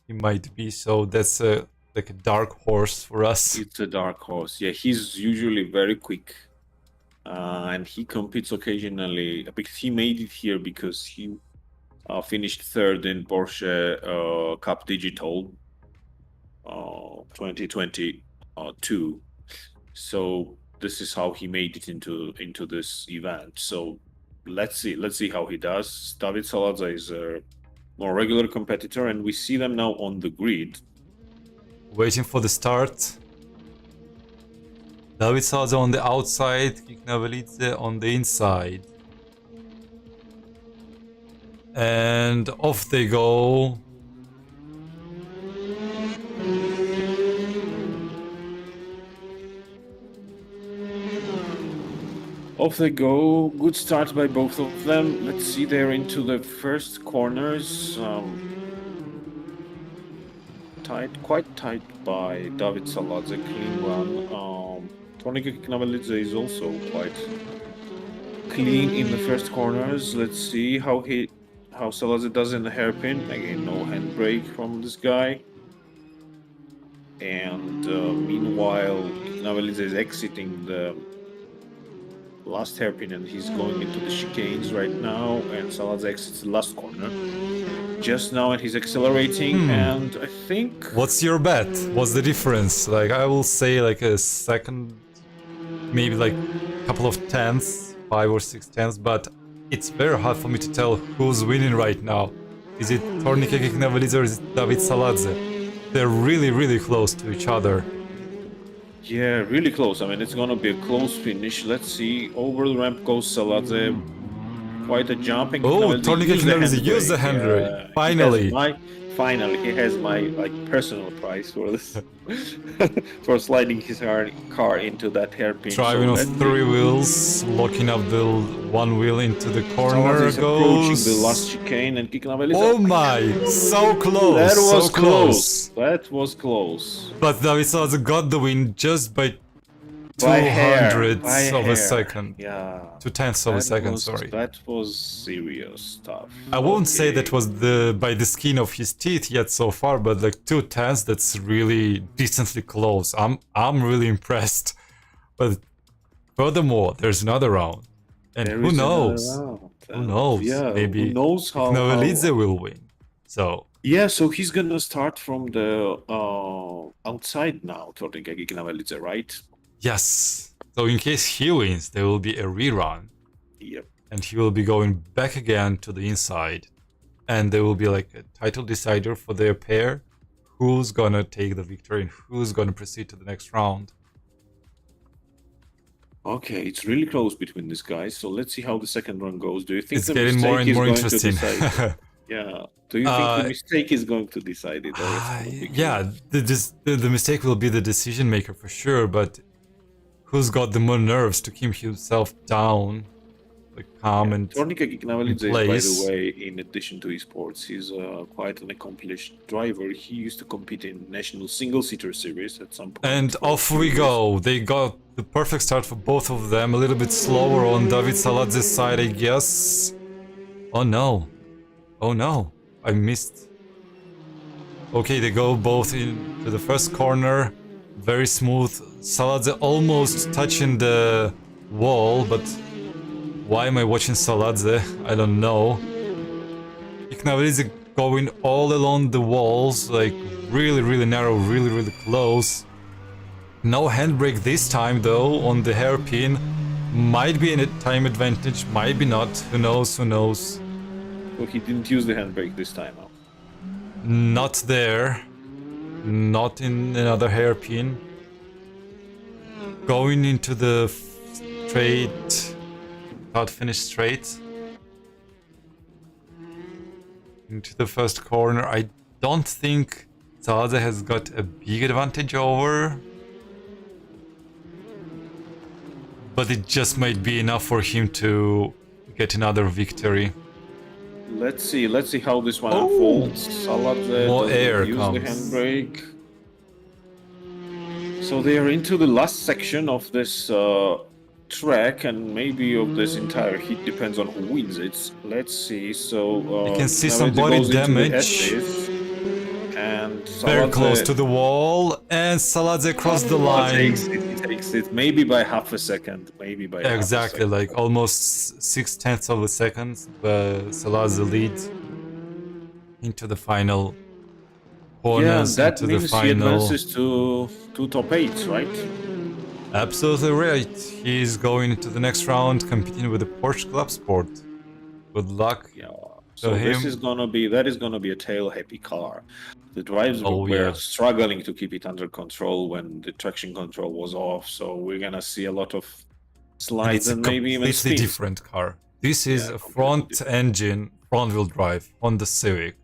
he might be, so that's like a dark horse for us. It's a dark horse. Yeah, he's usually very quick. And he competes occasionally, because he made it here because he finished third in Porsche Cup Digital 2022. So this is how he made it into this event. So let's see how he does. David Saladze is a more regular competitor, and we see them now on the grid. Waiting for the start. David Saladze on the outside, Keknavelic on the inside. And off they go. Off they go. Good start by both of them. Let's see, they're into the first corners. Quite tight by David Saladze, clean run. Tornike Keknavelic is also quite clean in the first corners. Let's see how Saladze does in the hairpin. Again, no handbrake from this guy. And meanwhile, Keknavelic is exiting the last hairpin, and he's going into the chicanes right now, and Saladze exits the last corner just now, and he's accelerating. And I think... What's your bet? What's the difference? Like, I will say like a second, maybe like a couple of tenths, 5 or 6 tenths, but it's very hard for me to tell who's winning right now. Is it Tornike Keknavelic or is it David Saladze? They're really, really close to each other. Yeah, really close. I mean, it's gonna be a close finish. Let's see. Over the ramp goes Saladze. Quite a jumping. Oh, Tornike Keknavelic used the handbrake. Finally. Finally, he has my personal prize for this, for sliding his car into that hairpin. Driving on 3 wheels, locking up the 1 wheel into the corner Saladze is approaching goes. the last chicane, and Keknavelic. Oh my, so close. That was so close. That was close. But David Saladze got the win just by By hair, 200ths of hair. a second. Yeah. 2/10 of a second, sorry. That was serious stuff. I won't say that was by the skin of his teeth yet so far, but like 2/10, that's really decently close. I'm really impressed. But furthermore, there's another round. And There who is knows? another round. Who knows? Yeah, Maybe who knows how... Keknavelic will win. So Yeah, so he's gonna start from the outside now, Tornike Keknavelic, right? yes. So in case he wins, there will be a rerun. Yep. And he will be going back again to the inside. And there will be like a title decider for their pair. Who's gonna take the victory and who's gonna proceed to the next round. Okay, it's really close between these guys. So let's see how the second run goes. Do you think It's the getting mistake more and is more going interesting. to decide? Yeah. Do you think the mistake is going to decide it? Or it's gonna be Yeah, the mistake will be the decision maker for sure, but who's got the more nerves to keep himself down, like calm and Tornike Keknavelic is, by place. the way, in addition to esports, he's quite an accomplished driver. He used to compete in national single-seater series at some point. And off we go. They got the perfect start for both of them. A little bit slower on David Saladze's side, I guess. Oh no. Oh no. I missed. Okay, they go both into the first corner. Very smooth. Saladze almost touching the wall, but why am I watching Saladze? I don't know. Keknavelic going all along the walls, like really narrow, really close. No handbrake this time though on the hairpin. Might be a time advantage, might be not. Who knows? Who knows? Well, he didn't use the handbrake this time. Huh? Not there. Not in another hairpin. Going into the straight, not finish straight. Into the first corner. I don't think Zaza has got a big advantage over. But it just might be enough for him to get another victory. Let's see how this one unfolds. Saladze More air use comes. the handbrake. So they are into the last section of this track, and maybe of this entire heat, depends on who wins it. Let's see. So You can see now some it body goes into the damage. edges, and Very Saladze, close to the wall, and Saladze crossed the line. He takes it, maybe by half a second, maybe by Exactly, half a second. like almost 6/10 of a second. Saladze leads into the final corners. Yeah, and that into the means he final. advances to top 8, right? Absolutely right. He's going into the next round, competing with the Porsche Club Sport. Good luck. Yeah. So him. that is gonna be a tail-happy car. The drives were struggling to keep it under control when the traction control was off. So we're gonna see a lot of slides and maybe even spins. It's a completely different car. This is a front-engine, front-wheel drive Honda Civic.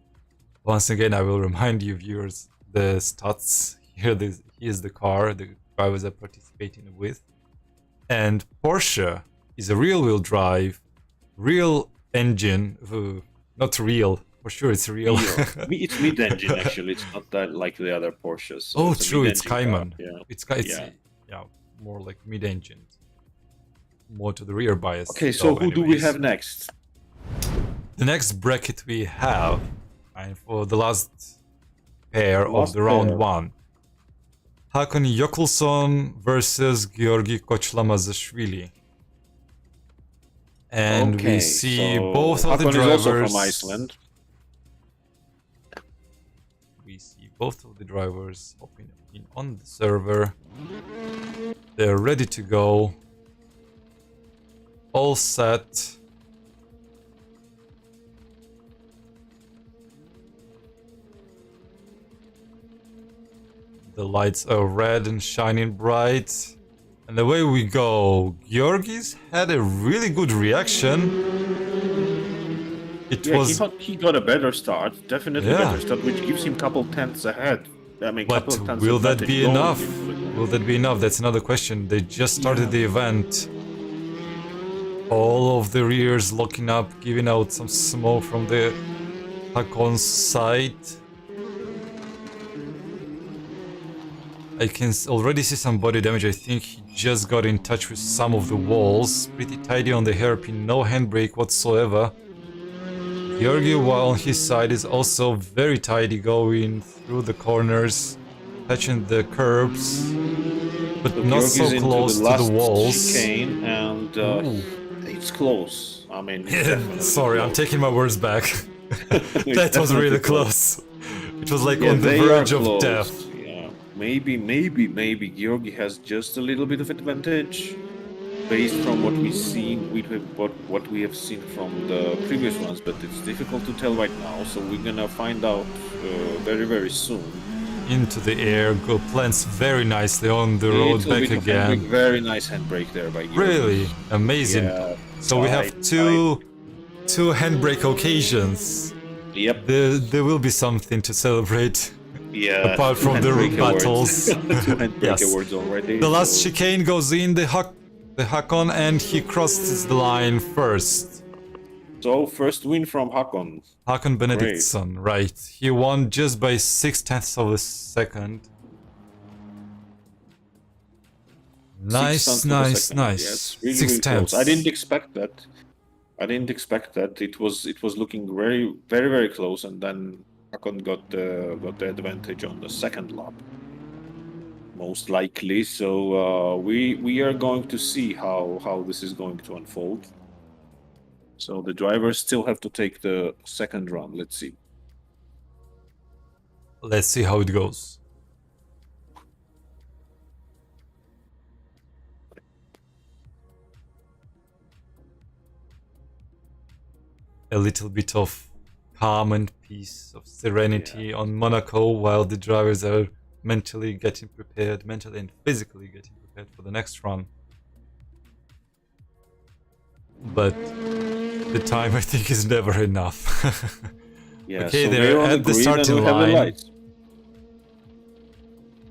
Once again, I will remind you, viewers, the stats here. Here's the car the drivers are participating with, and Porsche is a real-wheel drive, real engine. Not real. For sure, it's real. It's mid-engine actually. It's not that like the other Porsches. So oh, true. It's Cayman. Yeah. It's more like mid-engine, more to the rear bias. Okay, so who do we have next? The next bracket we have, and for the last pair of the round one, Hakon Jökulsson versus Giorgi Koçlamazashvili. And we see both of the drivers. Is also from Iceland. We see both of the drivers hopping in on the server. They're ready to go. All set. The lights are red and shining bright. And away we go. Giorgi's had a really good reaction. He got a better start, definitely better start, which gives him a couple tenths ahead. I mean, but will that be enough? Will that be enough? That's another question. They just started the event. All of the rears locking up, giving out some smoke from the Hakon's side. I can already see some body damage. I think he just got in touch with some of the walls. Pretty tidy on the hairpin, no handbrake whatsoever. Giorgi, while on his side, is also very tidy, going through the corners, touching the curbs, but so not so close to the walls. Chicane and it's close. I mean, sorry, close. I'm taking my words back. That was really close. It was like on the verge of death. Maybe Giorgi has just a little bit of advantage based from what we see, what we have seen from the previous ones, but it's difficult to tell right now. So we're gonna find out very soon. Into the air, plants very nicely on the road back again. Very nice handbrake there by Giorgi. Really amazing. Yeah, so we have two handbrake occasions. Yep. There will be something to celebrate. Yeah, apart from the battles. Yes. Already, the last chicane goes in the Hakon, and he crosses the line first. So first win from Hakon. Hakon Benediktsson, right? He won just by 6/10 of a second. Nice. Yes, really, 6/10. I didn't expect that. It was looking very close, and then Hakon got the advantage on the second lap, most likely. So we are going to see how this is going to unfold. So the drivers still have to take the second run. Let's see. Let's see how it goes. A little bit of calm and peace, of serenity on Monaco, while the drivers are mentally getting prepared, mentally and physically getting prepared for the next run. But the time, I think, is never enough. Yeah, okay, so they're at the starting line.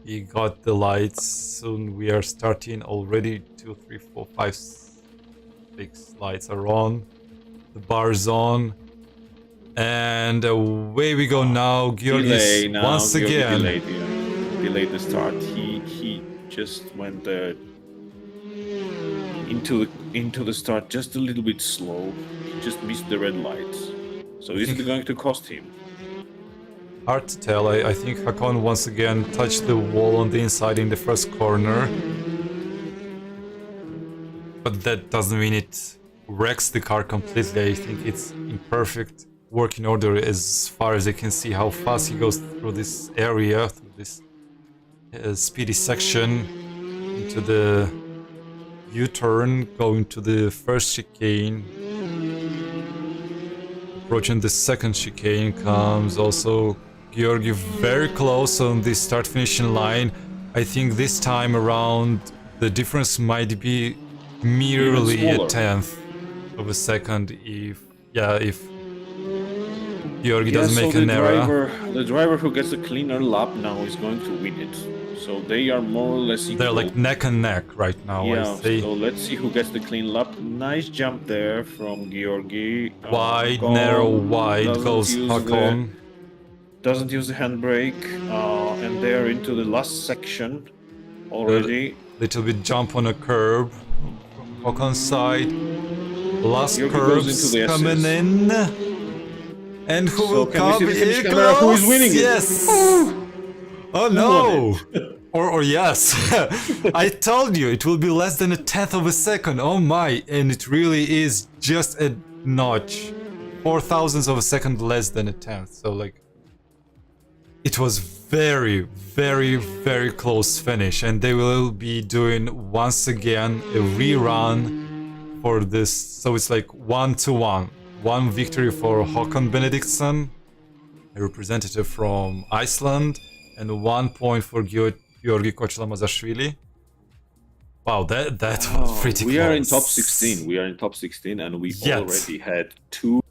You got the lights. Soon we are starting already. 2, 3, 4, 5, 6 lights are on. The bar's on. And away we go now. Giorgi once again. Delayed the start. He just went into the start just a little bit slow. He just missed the red lights. So is it going to cost him? Hard to tell. I think Hakon once again touched the wall on the inside in the first corner. But that doesn't mean it wrecks the car completely. I think it's in perfect working order as far as I can see how fast he goes through this area, through this speedy section into the U-turn, going to the first chicane. Approaching the second chicane comes also Giorgi very close on the start-finishing line. I think this time around the difference might be merely a tenth of a second if Giorgi doesn't make an error. The driver who gets a cleaner lap now is going to win it. So they are more or less equal. They're like neck and neck right now. Yeah, so let's see who gets the clean lap. Nice jump there from Giorgi. Wide, narrow, wide goes Hakon. Doesn't use the handbrake, and they're into the last section already. Little bit jump on a curb from Hakon's side. Last Giorgi curves coming in. And who will come? Here who is winning it? Yes! Oh no! or yes. I told you it will be less than a tenth of a second. Oh my! And it really is just a notch. 0.004 of a second less than a tenth. So like, it was very, very, very close finish. And they will be doing once again a rerun for this. So it's like 1-1. One victory for Hakon Benediktsson, a representative from Iceland, and 1 point for Giorgi Kochlamazashvili. Wow, that was pretty close. We are in top 16. We are in top 16, and we already had 2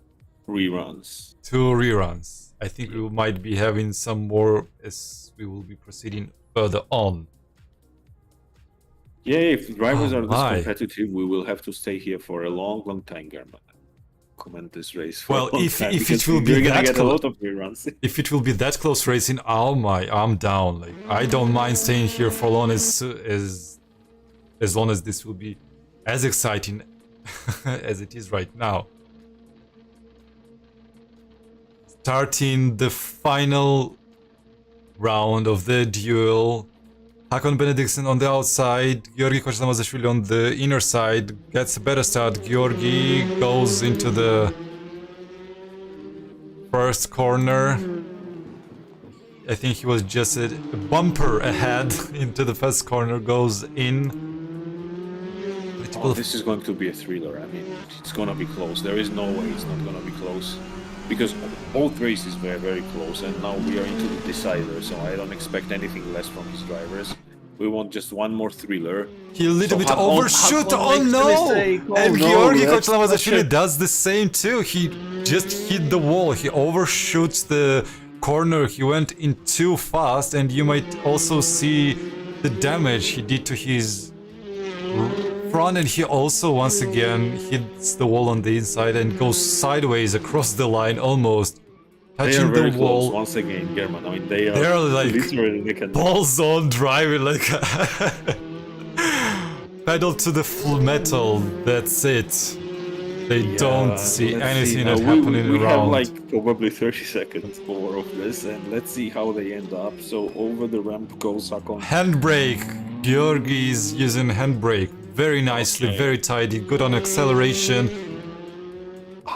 reruns. 2 reruns. I think we might be having some more as we will be proceeding further on. Yeah, if drivers are this competitive, we will have to stay here for a long, long time, German. Comment this race. Well, if it will be that close, if it will be that close racing, oh my, I'm down. Like I don't mind staying here for long as long as this will be as exciting as it is right now. Starting the final round of the duel. Hakon Benediktsson on the outside, Giorgi Kochlamazashvili on the inner side, gets a better start. Giorgi goes into the first corner. I think he was just a bumper ahead into the first corner, goes in. This is going to be a thriller. I mean, it's going to be close. There is no way it's not going to be close. Because both races were very close, and now we are into the decider, so I don't expect anything less from his drivers. We want just one more thriller. He a little bit overshoot. Oh no! And Giorgi Kochlamazashvili does the same too. He just hit the wall. He overshoots the corner. He went in too fast, and you might also see the damage he did to his front, and he also once again hits the wall on the inside and goes sideways across the line, almost touching the wall. Close once again, German. I mean, they're like literally balls on driving, like pedal to the full metal. That's it. They don't see anything that happening we around. We have like probably 30 seconds more of this, and let's see how they end up. So over the ramp goes Hakon. Handbrake. Giorgi is using handbrake very nicely, very tidy, good on acceleration.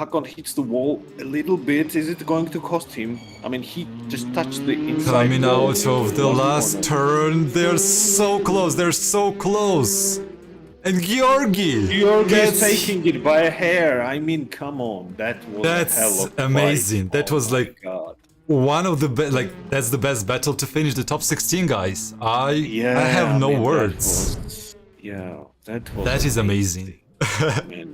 Hakon hits the wall a little bit. Is it going to cost him? I mean, he just touched the inside Coming wall out of the last turn. They're so close. They're so close. And Giorgi is taking it by a hair. I mean, come on. That was a hell of a amazing. fight. That was like God. one of the that's the best battle to finish the top 16, guys. I have no words. That is amazing.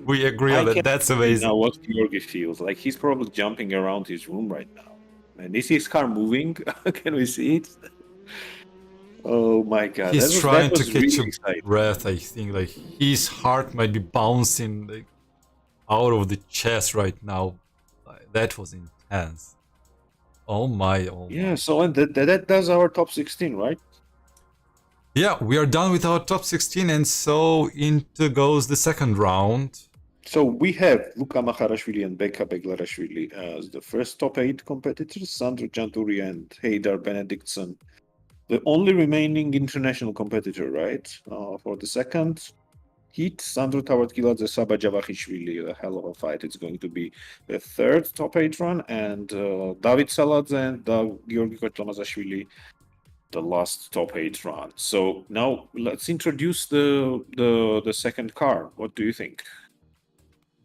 We agree on that. That's amazing. Now what Giorgi feels like, he's probably jumping around his room right now. And is his car moving? Can we see it? Oh my God! He's trying to catch really a breath. I think like his heart might be bouncing like out of the chest right now. That was intense. Oh my! Oh yeah. So and that does our top 16, right? Yeah, we are done with our top 16, and so into goes the second round. So we have Luca Makharashvili and Becca Beglarashvili as the first top 8 competitors, Sandro Janturi and Haider Benedictson, the only remaining international competitor, right? For the second heat, Sandro Tawartkiladze, Saba Javakhishvili, a hell of a fight. It's going to be the third top 8 run, and David Saladze and Giorgi Kotlamazashvili, the last top 8 run. So now let's introduce the second car. What do you think?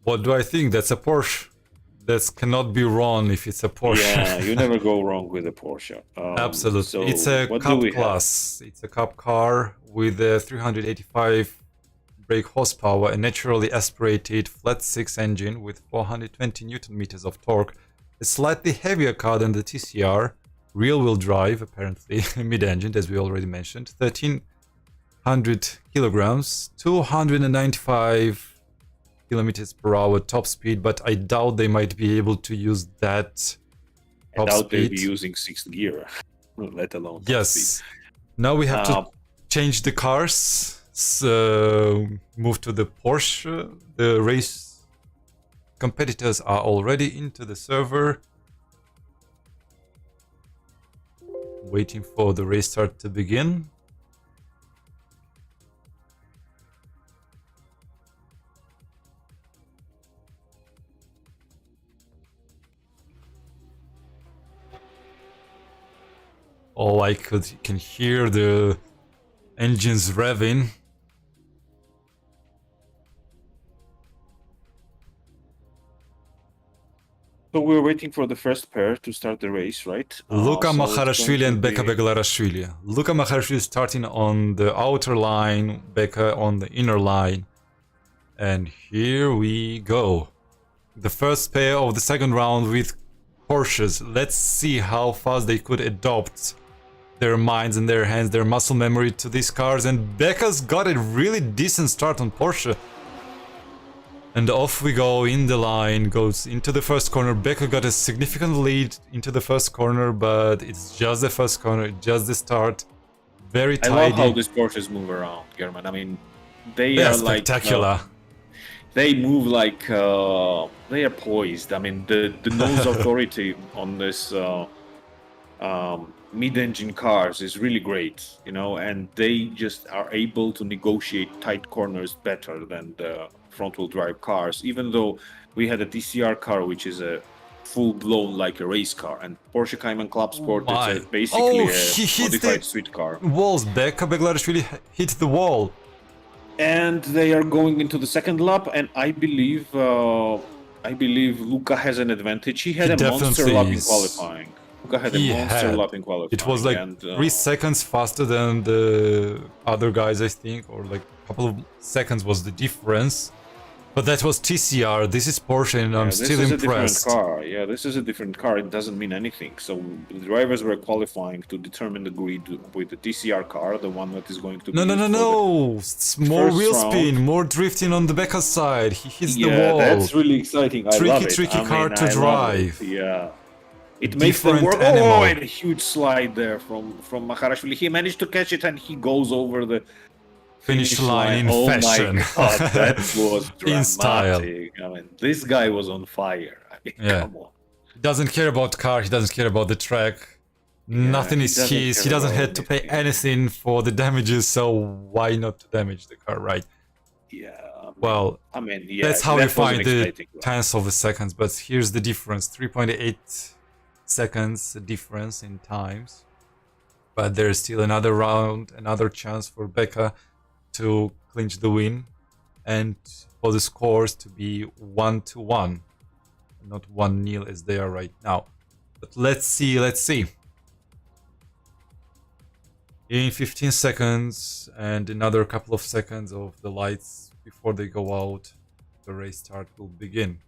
What do I think? That's a Porsche. That cannot be wrong if it's a Porsche. Yeah, you never go wrong with a Porsche. Absolutely. So it's a cup class. It's a cup car with a 385 brake horsepower, a naturally aspirated flat 6 engine with 420 Newton meters of torque, a slightly heavier car than the TCR, rear-wheel drive, apparently mid-engine, as we already mentioned, 1300 kilograms, 295 kilometers per hour top speed, but I doubt they might be able to use that top speed. They'll be using 6th gear, let alone top speed. Now we have to change the cars, move to the Porsche. The race competitors are already into the server, waiting for the race start to begin. Oh, I can hear the engines revving. So we're waiting for the first pair to start the race, right? Luca Makharashvili and Becca Beglarashvili. Luca Makharashvili starting on the outer line, Becca on the inner line. And here we go. The first pair of the second round with Porsches. Let's see how fast they could adopt their minds and their hands, their muscle memory to these cars. And Becca's got a really decent start on Porsche. And off we go in the line, goes into the first corner. Becca got a significant lead into the first corner, but it's just the first corner, just the start. Very tidy. I love how these Porsches move around, German. I mean, they are spectacular. Like, they move like they are poised. I mean, the nose authority on this mid-engine cars is really great, you know, and they just are able to negotiate tight corners better than the front-wheel drive cars, even though we had a TCR car, which is a full-blown like a race car, and Porsche Cayman Club Sport, it's basically a modified street car. Walls. Becca Beglarashvili hit the wall. And they are going into the second lap, and I believe Luca has an advantage. He had a monster lap in qualifying. Luca had a monster lap in qualifying. It was like 3 seconds faster than the other guys, I think, or like a couple of seconds was the difference. But that was TCR. This is Porsche, and I'm still impressed. This is a different car. Yeah, this is a different car. It doesn't mean anything. So the drivers were qualifying to determine the grid with the TCR car, the one that is going to. No! It's more wheel spin, more drifting on the Becca side. He hits the wall. Yeah, that's really exciting. I love it. Tricky car to drive. Yeah. It makes them work. Oh, and a huge slide there from Makharashvili. He managed to catch it, and he goes over the finish line in fashion. Oh my God, that was dramatic. In style. I mean, this guy was on fire. I mean, come on. He doesn't care about car. He doesn't care about the track. Nothing is his. He doesn't have to pay anything for the damages. So why not to damage the car, right? Yeah. Well, I mean, yeah, that's how you that wasn't find the exciting. tenths of a second, but here's the difference. 3.8 seconds difference in times. But there's still another round, another chance for Becca to clinch the win and for the scores to be 1-1, not 1-0 as they are right now. But let's see. In 15 seconds and another couple of seconds of the lights before they go out, the race start will begin.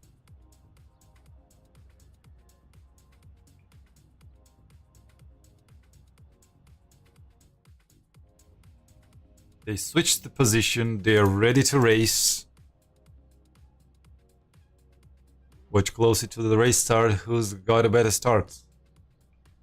They switched the position, they are ready to race. Watch closely to the race start, who's got a better start.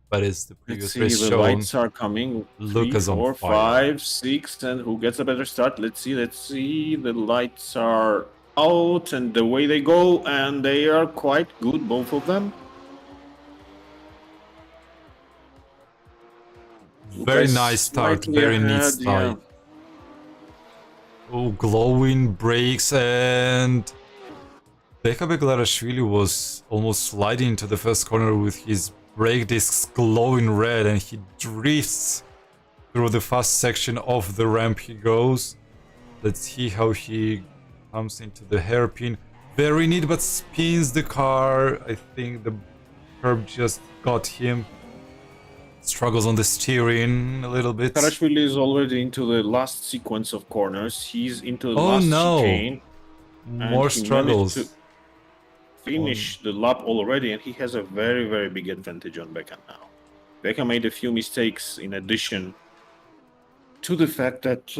But as the previous race the shown, lights are coming. 3, Luca's 4, on fire. 5, 6, and who gets a better start? Let's see. The lights are out and away they go, and they are quite good, both of them. Very nice start, very neat start. Yeah. Oh, glowing brakes, and Becca was almost sliding into the first corner with his brake discs glowing red, and he drifts through the fast section of the ramp he goes. Let's see how he comes into the hairpin. Very neat, but spins the car. I think the curb just got him. Struggles on the steering a little bit. Kharashvili is already into the last sequence of corners. He's into the last chicane. More struggles. To finish the lap already, and he has a very, very big advantage on Becca now. Becca made a few mistakes in addition to the fact that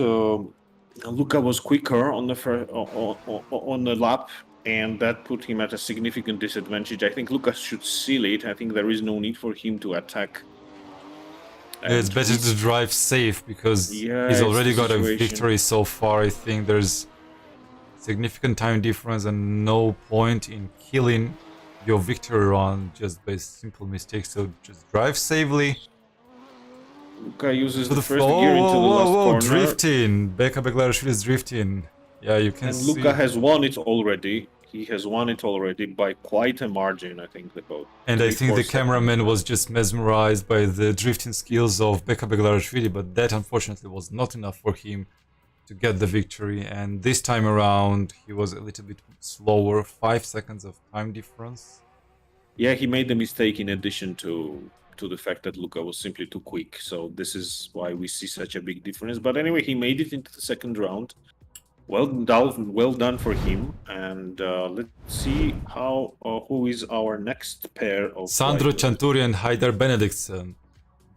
Luca was quicker on the lap, and that put him at a significant disadvantage. I think Luca should seal it. I think there is no need for him to attack. It's better to drive safe because he's already got a victory so far. I think there's significant time difference and no point in killing your victory run just by simple mistakes. So just drive safely. Luca uses the first gear into the last corner. Drifting! Becca is drifting. Yeah, you can see. And Luca has won it already. He has won it already by quite a margin, I think, about. And I think the cameraman was just mesmerized by the drifting skills of Becca, but that unfortunately was not enough for him to get the victory. And this time around, he was a little bit slower, 5 seconds of time difference. Yeah, he made the mistake in addition to the fact that Luca was simply too quick. So this is why we see such a big difference. But anyway, he made it into the second round. Well done for him, and let's see who is our next pair of Sandro Chanturi and Haider Benedictson.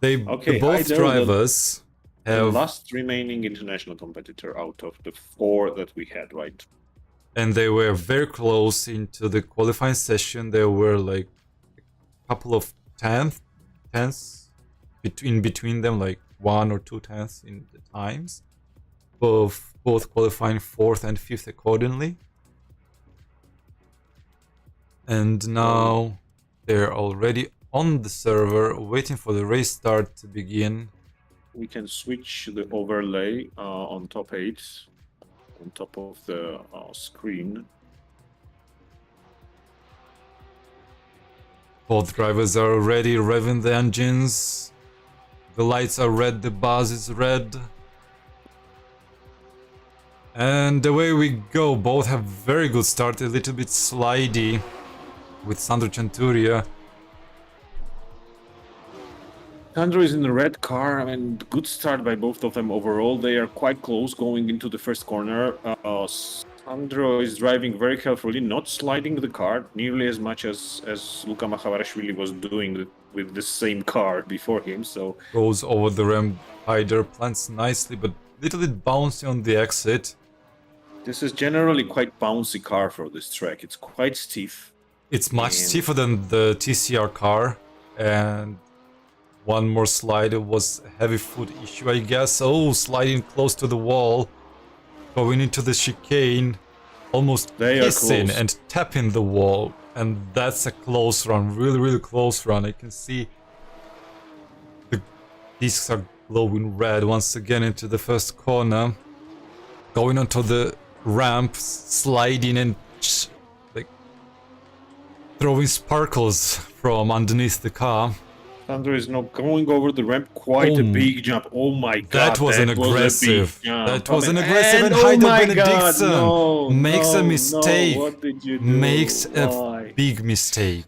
They both Haider, drivers have the last remaining international competitor out of the 4 that we had, right? And they were very close into the qualifying session. There were like a couple of tenths between them, like 1 or 2 tenths in the times. Both qualifying 4th and 5th accordingly. And now they're already on the server waiting for the race start to begin. We can switch the overlay on top 8 on top of the screen. Both drivers are ready, revving the engines. The lights are red, the buzz is red. And away we go. Both have very good start, a little bit slidey with Sandro Chanturia. Sandro is in the red car. I mean, good start by both of them overall. They are quite close going into the first corner. Sandro is driving very carefully, not sliding the car nearly as much as Luca Makhavarashvili was doing with the same car before him. So goes over the ramp. Haider plants nicely, but a little bit bouncy on the exit. This is generally quite bouncy car for this track. It's quite stiff. It's much stiffer than the TCR car, and one more slide was a heavy foot issue, I guess. Oh, sliding close to the wall, going into the chicane, almost kissing and tapping the wall, and that's a close run, really close run. I can see the discs are glowing red once again into the first corner. Going onto the ramp, sliding and like throwing sparkles from underneath the car. Sandro is now going over the ramp, quite a big jump. Oh my god, that was an aggressive. That was an aggressive, and oh Haider my god, Benedictson makes a mistake. No, what did you do? Makes a big mistake.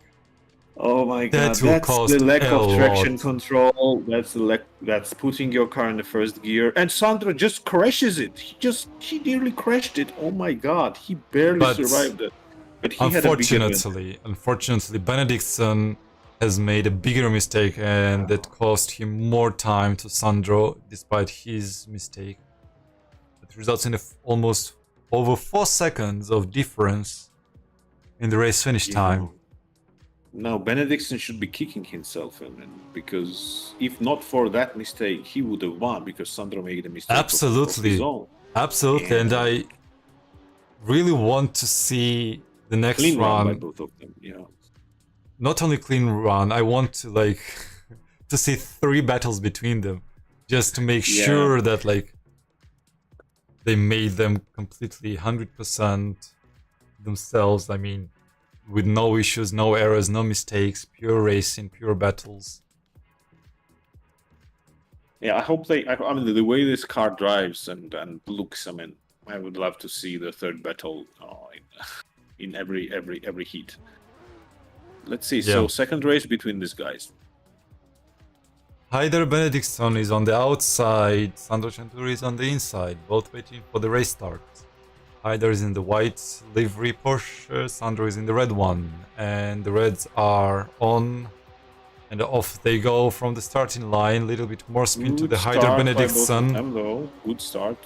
Oh my god, That will that's cost the lack of traction lot. control. That's putting your car in the first gear. And Sandro just crashes it. He nearly crashed it. Oh my god, he barely survived it. But he had a big event. Unfortunately, Benedictson has made a bigger mistake, and that cost him more time to Sandro, despite his mistake. It results in almost over 4 seconds of difference in the race finish time. Now, Benedictson should be kicking himself in, because if not for that mistake, he would have won, because Sandro made a mistake. Absolutely. Absolutely. And I really want to see the next clean run by both of them. Yeah. Not only clean run, I want to to see 3 battles between them, just to make sure that they made them completely 100% themselves. I mean, with no issues, no errors, no mistakes, pure racing, pure battles. Yeah, I hope I mean, the way this car drives and looks, I mean, I would love to see the 3rd battle in every heat. Let's see. Yeah. So 2nd race between these guys. Haider Benedictson is on the outside, Sandro Centuri is on the inside, both waiting for the race start. Haider is in the white livery Porsche, Sandro is in the red one, and the reds are on and off they go from the starting line. A little bit more spin to the Haider Benedictson. Good start.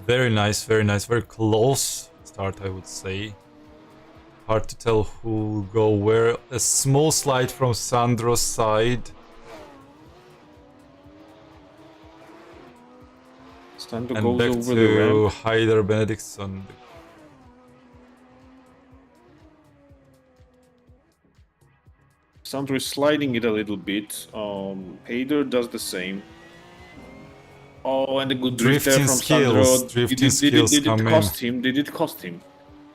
Very nice, very close start, I would say. Hard to tell who will go where. A small slide from Sandro's side. Sandro and goes back over to the ramp. Haider Benedictson. Sandro is sliding it a little bit. Haider does the same. Oh, and a good drift there from Sandro. Did it cost him?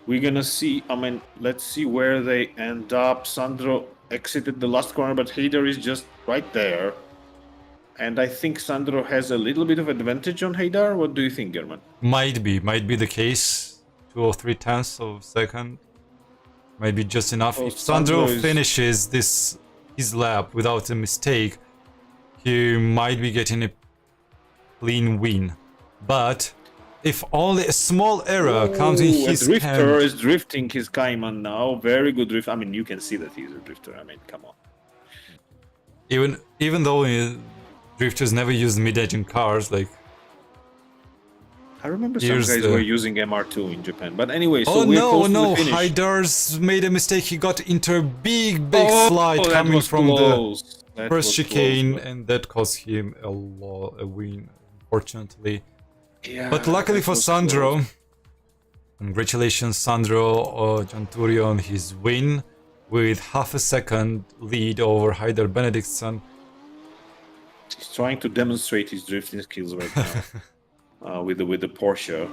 We're gonna see. I mean, let's see where they end up. Sandro exited the last corner, but Haider is just right there. And I think Sandro has a little bit of advantage on Haider. What do you think, German? Might be the case. 2 or 3 tenths of second. Might be just enough. If Sandro finishes his lap without a mistake, he might be getting a clean win. But if only a small error comes in his hand... drifter is drifting his Cayman now. Very good drift. I mean, you can see that he's a drifter. I mean, come on. Even though drifters never used mid-engine cars, I remember some guys were using MR2 in Japan. But anyway, so we're close to the finish. Haider's made a mistake. He got into a big slide coming from the first chicane, and that cost him a win, unfortunately. Yeah, but luckily for Sandro, congratulations Sandro Gianturi on his win with half a second lead over Haider Benedictson. He's trying to demonstrate his drifting skills right now with the Porsche.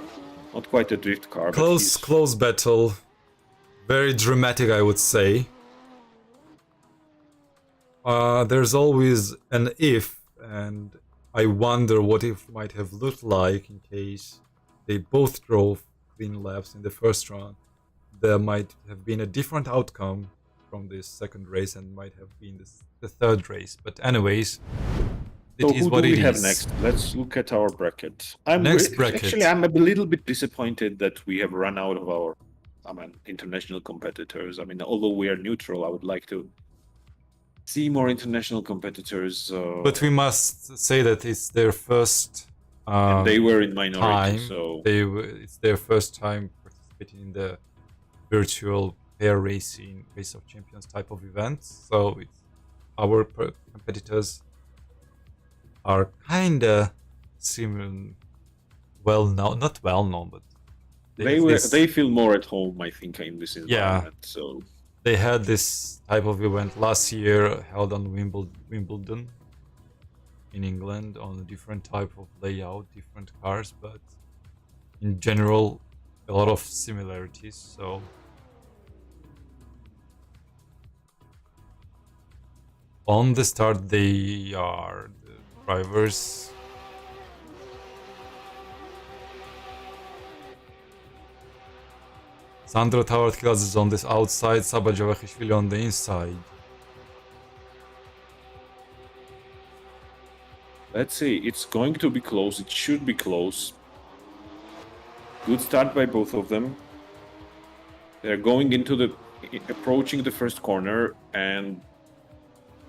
Not quite a drift car. Close battle. Very dramatic, I would say. There's always an if, and I wonder what it might have looked like in case they both drove clean laps in the first round. There might have been a different outcome from this second race and might have been the third race. But anyways, it is what it is. Who do we have next? Let's look at our bracket. Actually, I'm a little bit disappointed that we have run out of our international competitors. I mean, although we are neutral, I would like to see more international competitors. But we must say that it's their first and they were in minority, so it's their first time participating in the virtual pair racing, race of champions type of events. So our competitors are kinda similar, not well known, but they feel more at home, I think, in this environment. Yeah. So they had this type of event last year held on Wimbledon. in England on a different type of layout, different cars, but in general, a lot of similarities. So on the start, they are the drivers. Sandro Tavartkilas is on this outside, Saba Porsche on the inside. Let's see. It's going to be close. It should be close. Good start by both of them. They're going into approaching the first corner and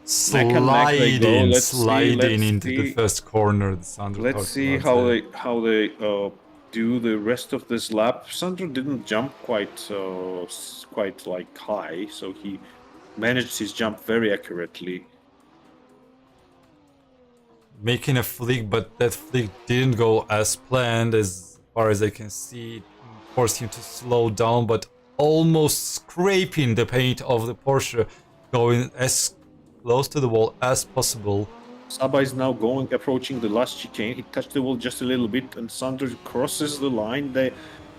Sliding Let's into the see. first corner. Sandro Let's see how they do the rest of this lap. Sandro didn't jump quite like high, so he managed his jump very accurately. Making a flick, but that flick didn't go as planned. As far as I can see, it forced him to slow down, but almost scraping the paint of the Porsche, going as close to the wall as possible. Saba is now approaching the last chicane. He touched the wall just a little bit, and Sandro crosses the line. I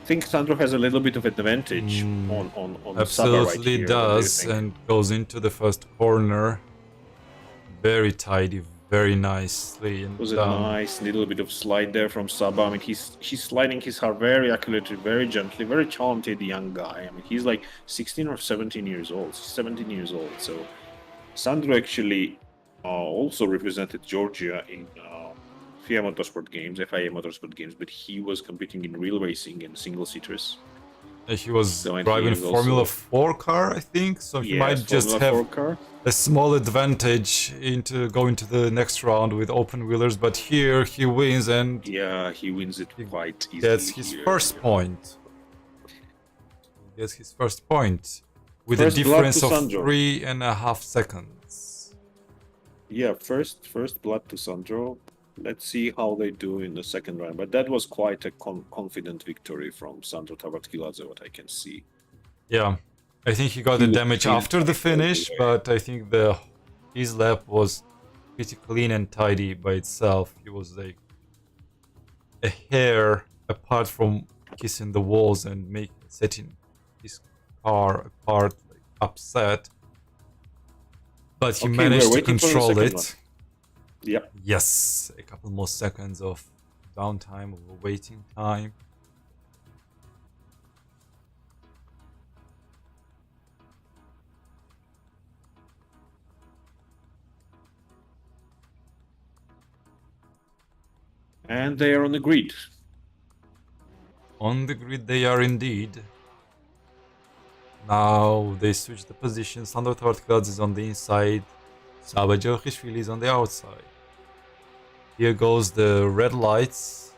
think Sandro has a little bit of advantage on absolutely Saba right here. Does, and goes into the first corner. Very tidy, very nicely. And it was a nice little bit of slide there from Saba. I mean, he's sliding his car very accurately, very gently, very talented young guy. I mean, he's like 16 or 17 years old. 17 years old. So Sandro actually also represented Georgia in FIA Motorsport games, but he was competing in real racing and single-seaters. He was driving Formula 4 car, I think, so he might just have a small advantage into going to the next round with open wheelers, but here he wins and... Yeah, he wins it quite easily. Gets his first point. He gets his first point with a difference of 3.5 seconds. Yeah, first blood to Sandro. Let's see how they do in the second round. But that was quite a confident victory from Sandro Tavartkiladze, what I can see. Yeah, I think he got the damage after the finish, but I think his lap was pretty clean and tidy by itself. He was like a hair apart from kissing the walls and setting his car apart, like upset. But he managed to control it. Yep. Yes, a couple more seconds of downtime, of waiting time. And they are on the grid. On the grid they are indeed. Now they switch the position. Sandro Tavartkiladze is on the inside. Saba Porsche is on the outside. Here goes the red lights.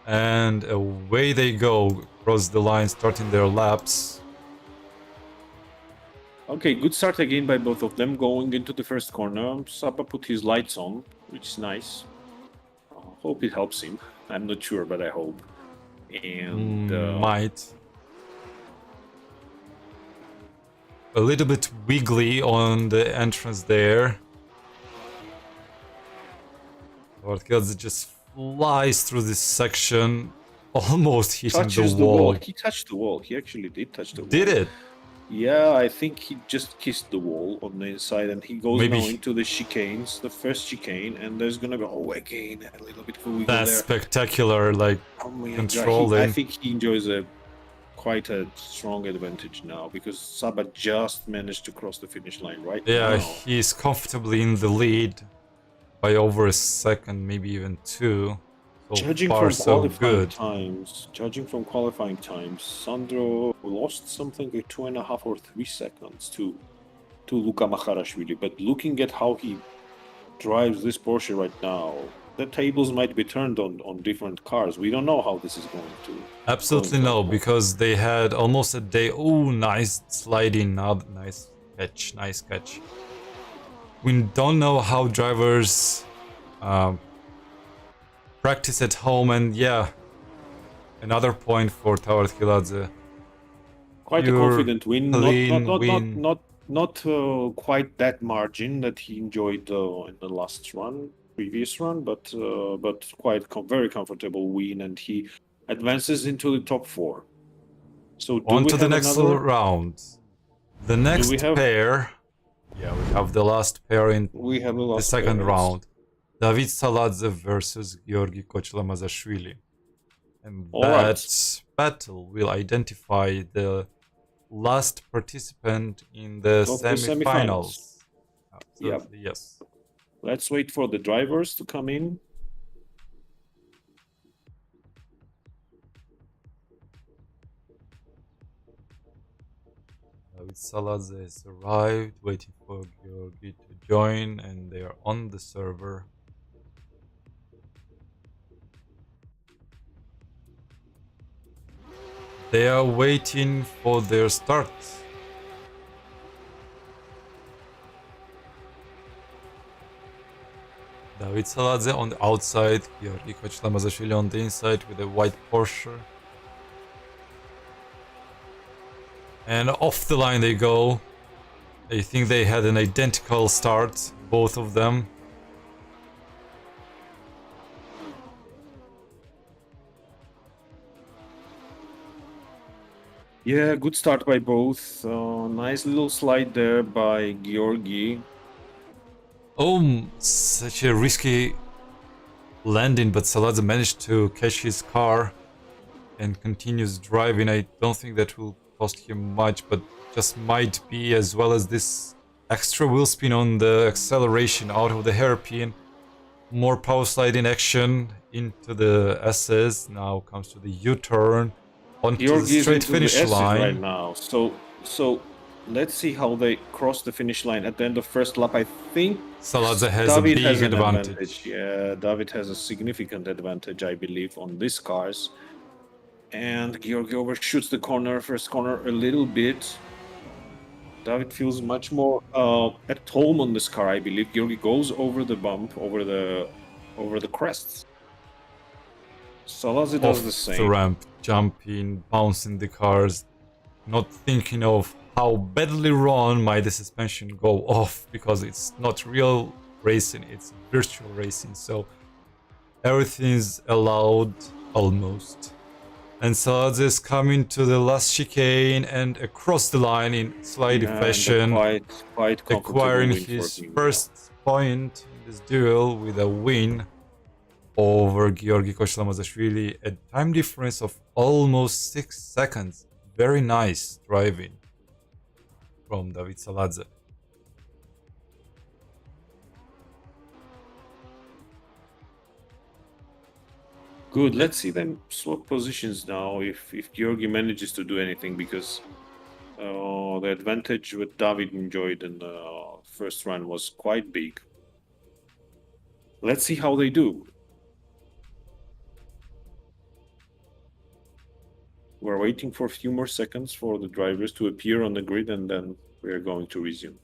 And away they go, across the line, starting their laps. Okay, good start again by both of them, going into the first corner. Saba put his lights on, which is nice. Hope it helps him. I'm not sure, but I hope. And might. A little bit wiggly on the entrance there. Tavartkiladze just flies through this section, almost hitting the wall. He touched the wall. He actually did touch the wall. Did it? Yeah, I think he just kissed the wall on the inside, and he goes now into the chicanes, the first chicane, and there's gonna go again a little bit of a wiggle there. That's spectacular, like controlling. I think he enjoys quite a strong advantage now, because Saba just managed to cross the finish line right now. Yeah, he's comfortably in the lead by over a second, maybe even two. So judging far, from qualifying times, Sandro lost something like 2.5 or 3 seconds to Luca Porsche. But looking at how he drives this Porsche right now, the tables might be turned on different cars. We don't know how this is going to. Absolutely no, because they had almost a day. Oh, nice sliding now. Nice catch. We don't know how drivers practice at home, and yeah, another point for Tavartkiladze. Quite a confident win. Not not quite that margin that he enjoyed in the last run, previous run, but quite very comfortable win, and he advances into the top 4. So do On we to the have next another? round. The Do we next have? pair. Yeah, we have the last pair in We have the the last second pair. round. David Saladze versus Giorgi Kochlamazashvili. And All right. that battle will identify the last participant in the Of the semifinals. semifinals. Yeah. Absolutely, yes. Let's wait for the drivers to come in. David Saladze has arrived, waiting for Giorgi to join, and they are on the server. They are waiting for their start. David Saladze on the outside, Giorgi Kochlamazashvili on the inside with a white Porsche. And off the line they go. I think they had an identical start, both of them. Yeah, good start by both. Nice little slide there by Giorgi. Oh, such a risky landing, but Saladze managed to catch his car and continues driving. I don't think that will cost him much, but just might be, as well as this extra wheel spin on the acceleration out of the hairpin. More power sliding action into the S's. Now comes to the U-turn onto Giorgi the is straight into the finish S's line. right now. So let's see how they cross the finish line at the end of first lap. I think Saladze has David a big has an advantage. Yeah, David has a significant advantage, I believe, on these cars. And Giorgi overshoots the corner, first corner, a little bit. David feels much more at home on this car, I believe. Giorgi goes over the bump, over the crests. Saladze does the Off the same. ramp, jumping, bouncing the cars, not thinking of how badly wrong might the suspension go off, because it's not real racing, it's virtual racing, so everything's allowed almost. And Saladze is coming to the last chicane and across the line in sliding fashion, quite acquiring win his for him, first point in this duel with a win over Giorgi Kochlamazashvili, a time difference of almost 6 seconds. Very nice driving from David Saladze. Good. Let's see them swap positions now. If Giorgi manages to do anything, because the advantage with David enjoyed in the first run was quite big. Let's see how they do. We're waiting for a few more seconds for the drivers to appear on the grid, and then we are going to resume.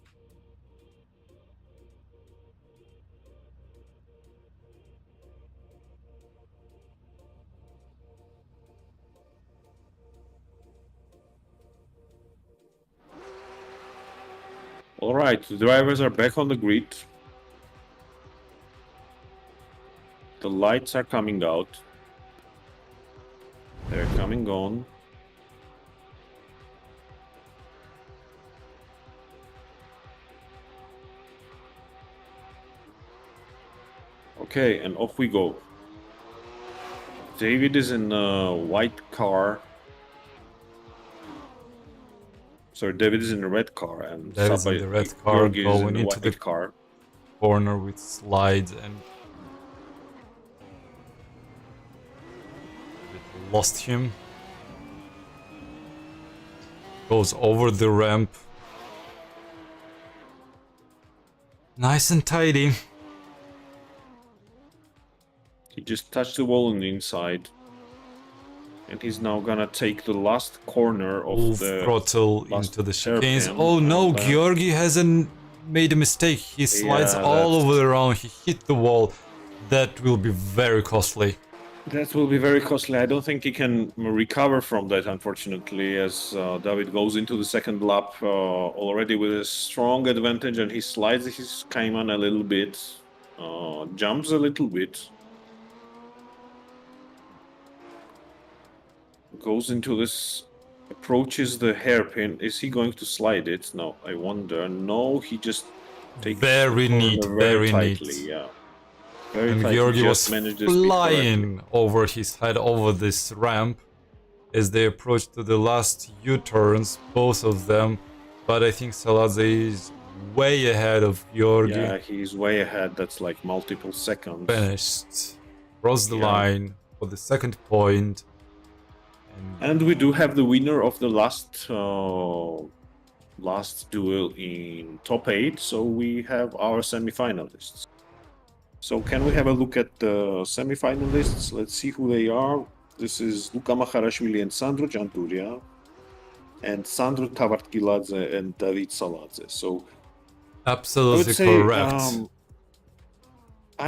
All right, the drivers are back on the grid. The lights are coming out. They're coming on. Okay, and off we go. David is in a white car. Sorry, David is in a red car, and David's Saba, in the red car, Giorgi is going in the into white the car. corner with slides, and lost him. Goes over the ramp. Nice and tidy. He just touched the wall on the inside. And he's now gonna take the last corner of Full the throttle last into the chicanes. hairpin, Oh no, and, Giorgi hasn't made a mistake. He slides Yeah, all that's- over the round. He hit the wall. That will be very costly. That will be very costly. I don't think he can recover from that, unfortunately, as David goes into the second lap already with a strong advantage, and he slides his Cayman a little bit, jumps a little bit, goes into this, approaches the hairpin. Is he going to slide it? No, I wonder. No, he just takes Very the neat, corner very very tightly. neat. Yeah, very And tightly. Giorgi was Just managed the speed correctly. flying over his head over this ramp as they approached to the last U-turns, both of them. But I think Saladze is way ahead of Giorgi. Yeah, he's way ahead. That's like multiple seconds. Finished. Crossed the Yeah. line for the second point. And we do have the winner of the last duel in top 8, so we have our semi-finalists. So can we have a look at the semi-finalists? Let's see who they are. This is Luca Makharashvili and Sandro Gianturia, and Sandro Tavartkiladze and David Saladze. So absolutely correct.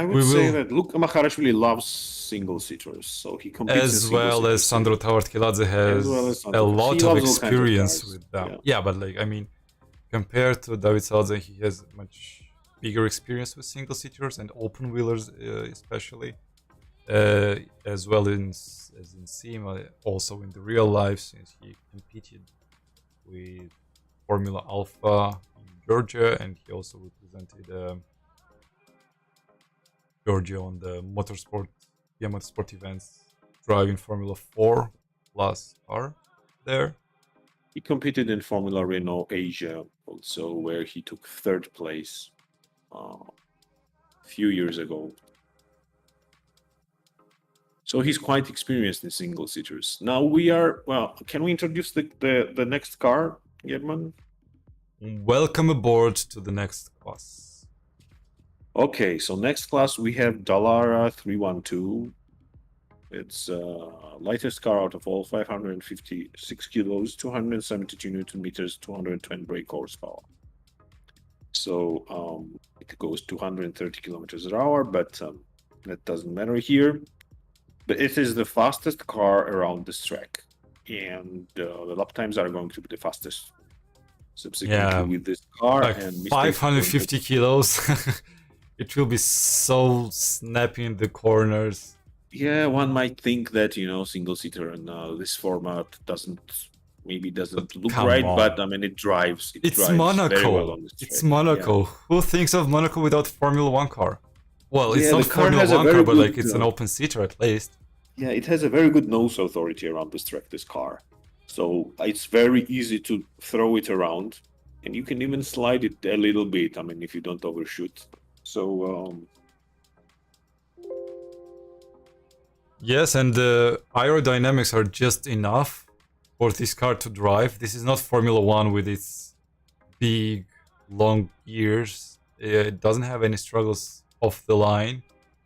I would say that Luca Makharashvili loves single-seaters, so he competes as well as Sandro Tavartkiladze has a lot of experience with them. Yeah, but like, I mean, compared to David Saladze, he has much bigger experience with single-seaters and open-wheelers especially, as well as in sim, also in the real life, since he competed with Formula Alpha in Georgia, and he also represented Georgia on the motorsport events, driving Formula 4 plus car there. He competed in Formula Renault Asia also, where he took 3rd place a few years ago. So he's quite experienced in single-seaters. Now we are, well, can we introduce the next car, German? Welcome aboard to the next class. Okay, so next class we have Dallara F312. It's lightest car out of all, 556 kilos, 272 Newton meters, 220 brake horsepower. So it goes 230 kilometers an hour, but that doesn't matter here. But it is the fastest car around this track, and the lap times are going to be the fastest subsequently with this car. Like and 550 kilos. It will be so snappy in the corners. Yeah, one might think that, single-seater in this format doesn't look right, but I mean, it drives. It drives Monaco. Very well on this track. It's Monaco. Yeah. Who thinks of Monaco without Formula 1 car? Well, it's not Formula 1 car, but like it's an open seater at least. Yeah, it has a very good nose authority around this track, this car. So it's very easy to throw it around, and you can even slide it a little bit. I mean, if you don't overshoot. So yes, and the aerodynamics are just enough for this car to drive. This is not Formula 1 with its big, long gears. It doesn't have any struggles off the line.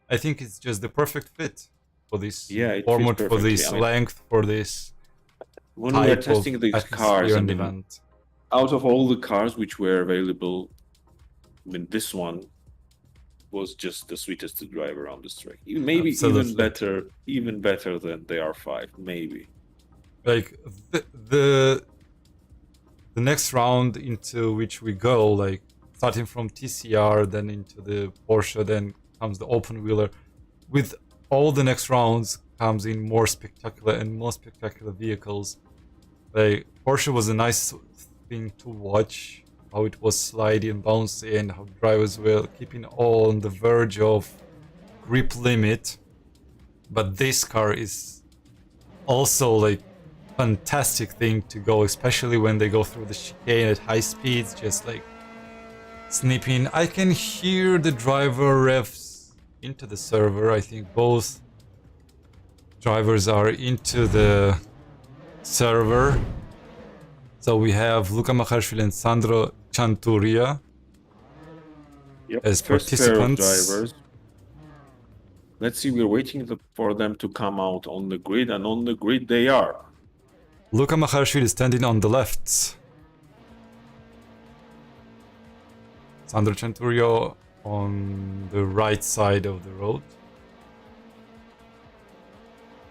I think it's just the perfect fit for this format, for this length, for this when we were testing these cars, event. Out of all the cars which were available, I mean, this one was just the sweetest to drive around this track. Maybe even better than the R5, maybe. Like the next round into which we go, like starting from TCR, then into the Porsche, then comes the open wheeler. With all the next rounds comes in more spectacular and more spectacular vehicles. Like Porsche was a nice thing to watch, how it was slidey and bouncy, and how drivers were keeping on the verge of grip limit. But this car is also like fantastic thing to go, especially when they go through the chicane at high speeds, just like snipping. I can hear the driver revs into the server. I think both drivers are into the server. So we have Luca Makharashvili and Sandro Gianturia as participants. Drivers. Let's see, we're waiting for them to come out on the grid, and on the grid they are. Luca Makharashvili is standing on the left. Sandro Gianturia on the right side of the road.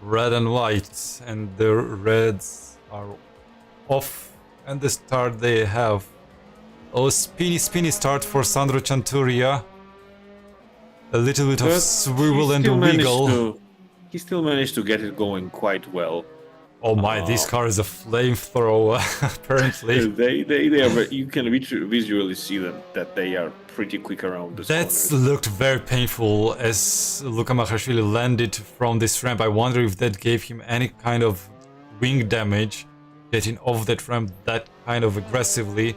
red and white, and the reds are off, and the start they have. Oh, spinny start for Sandro Chanturia. A little bit of But swivel and wiggle. He still managed to get it going quite well. Oh my, this car is a flamethrower, apparently. They are, you can visually see them, that they are pretty quick around this That's corner. looked very painful as Luca Porsche landed from this ramp. I wonder if that gave him any kind of wing damage, getting off that ramp that kind of aggressively.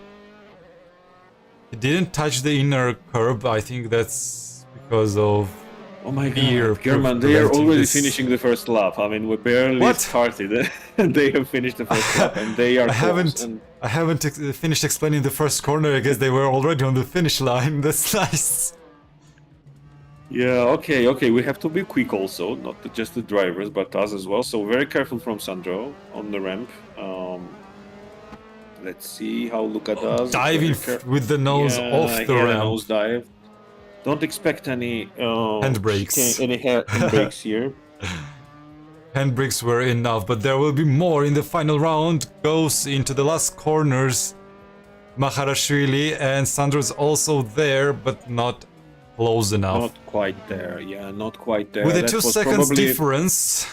He didn't touch the inner curb. I think that's because of Oh my fear. god, German, they are already this. finishing the first lap. I mean, we barely What? started and they have finished the first lap and they are I haven't finished explaining the first corner. I guess they were already on the finish line. That's nice. Yeah, okay, we have to be quick also, not just the drivers, but us as well. So very careful from Sandro on the ramp. Let's see how Luca does. Diving with the nose off the ramp. Nose dive. Don't expect any handbrakes. Any handbrakes here. Handbrakes were enough, but there will be more in the final round. Goes into the last corners. Maharashvili and Sandro's also there, but not close enough. Not quite there, yeah, not quite there. With a 2 seconds difference,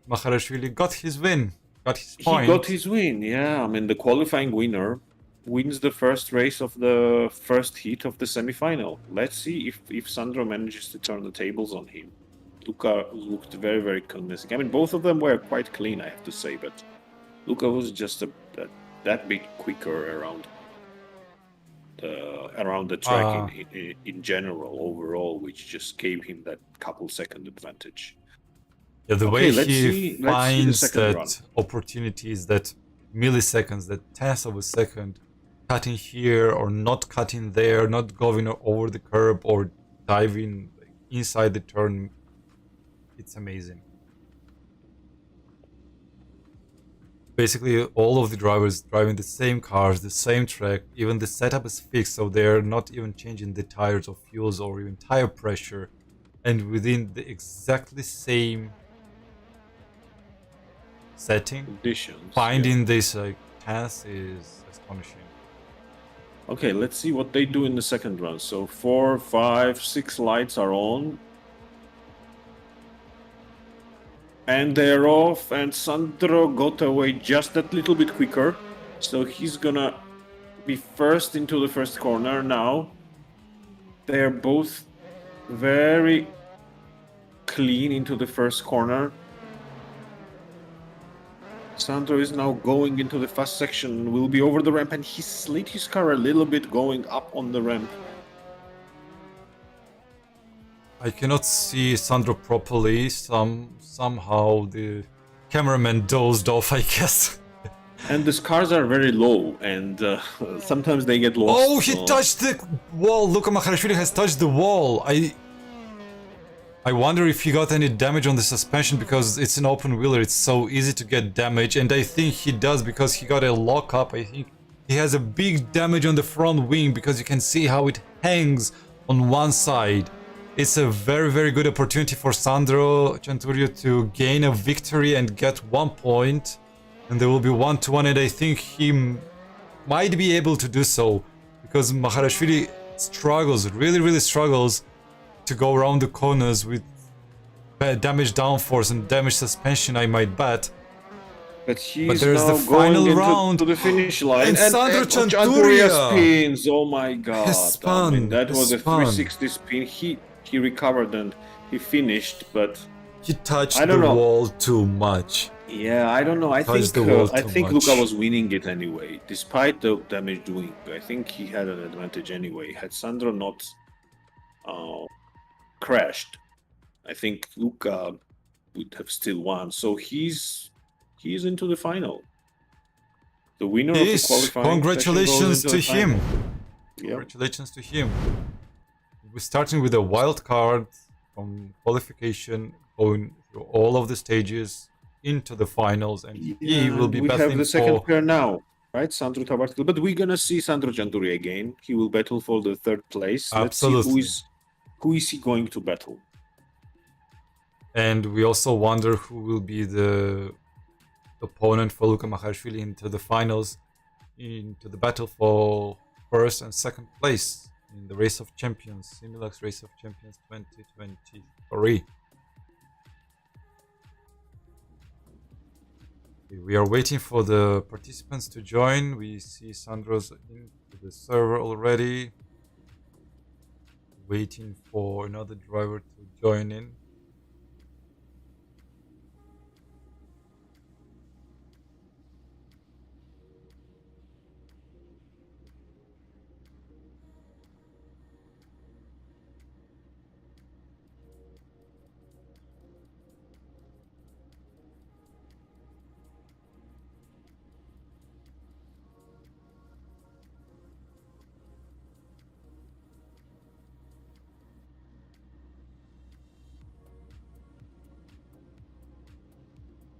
Maharashvili got his win, got his point. He got his win, yeah. I mean, the qualifying winner wins the first race of the first heat of the semi-final. Let's see if Sandro manages to turn the tables on him. Luca looked very, very convincing. I mean, both of them were quite clean, I have to say, but Luca was just that bit quicker around the track in general, overall, which just gave him that couple second advantage. Yeah, the way he finds that opportunities, that milliseconds, that tenth of a second, cutting here or not cutting there, not going over the curb or diving inside the turn, it's amazing. Basically, all of the drivers driving the same cars, the same track, even the setup is fixed, so they're not even changing the tires or fuels or even tire pressure, and within the exactly same setting, conditions, finding this task is astonishing. Okay, let's see what they do in the second run. So 4, 5, 6 lights are on. And they're off, and Sandro got away just that little bit quicker. So he's gonna be first into the first corner now. They're both very clean into the first corner. Sandro is now going into the fast section, will be over the ramp, and he slid his car a little bit going up on the ramp. I cannot see Sandro properly. Somehow the cameraman dozed off, I guess. And the cars are very low, and sometimes they get lost. Oh, he touched the wall. Luca Maharashvili has touched the wall. I wonder if he got any damage on the suspension, because it's an open wheeler. It's so easy to get damage, and I think he does because he got a lockup. I think he has a big damage on the front wing because you can see how it hangs on one side. It's a very, very good opportunity for Sandro Chanturia to gain a victory and get 1 point. And there will be 1-1, and I think he might be able to do so, because Maharashvili struggles, really struggles to go around the corners with damaged downforce and damaged suspension, I might bet. But he's there's now the final going round to the finish line, and Sandro Chanturia Chanturia spins. Oh my god! spun, I mean, that was a spun. 360 spin. He recovered and he finished, but he touched I don't the know. wall too much. Yeah, I don't know. I Touched think the wall I too think much. Luca was winning it anyway, despite the damage doing. I think he had an advantage anyway. Had Sandro not crashed, I think Luca would have still won. So he's into the final. The winner of the qualifying Congratulations session goes into to the him. final. Yep. Congratulations to him. We're starting with a wild card from qualification, going through all of the stages into the finals, and he will be we battling have the second for... pair now, right? Sandro Tabartel. But we're gonna see Sandro Chanturia again. He will battle for the third place. Absolutely. Let's see who is he going to battle. And we also wonder who will be the opponent for Luca Porsche into the finals, into the battle for first and second place in the Race of Champions, Simulexe Race of Champions 2023. We are waiting for the participants to join. We see Sandro's into the server already. Waiting for another driver to join in.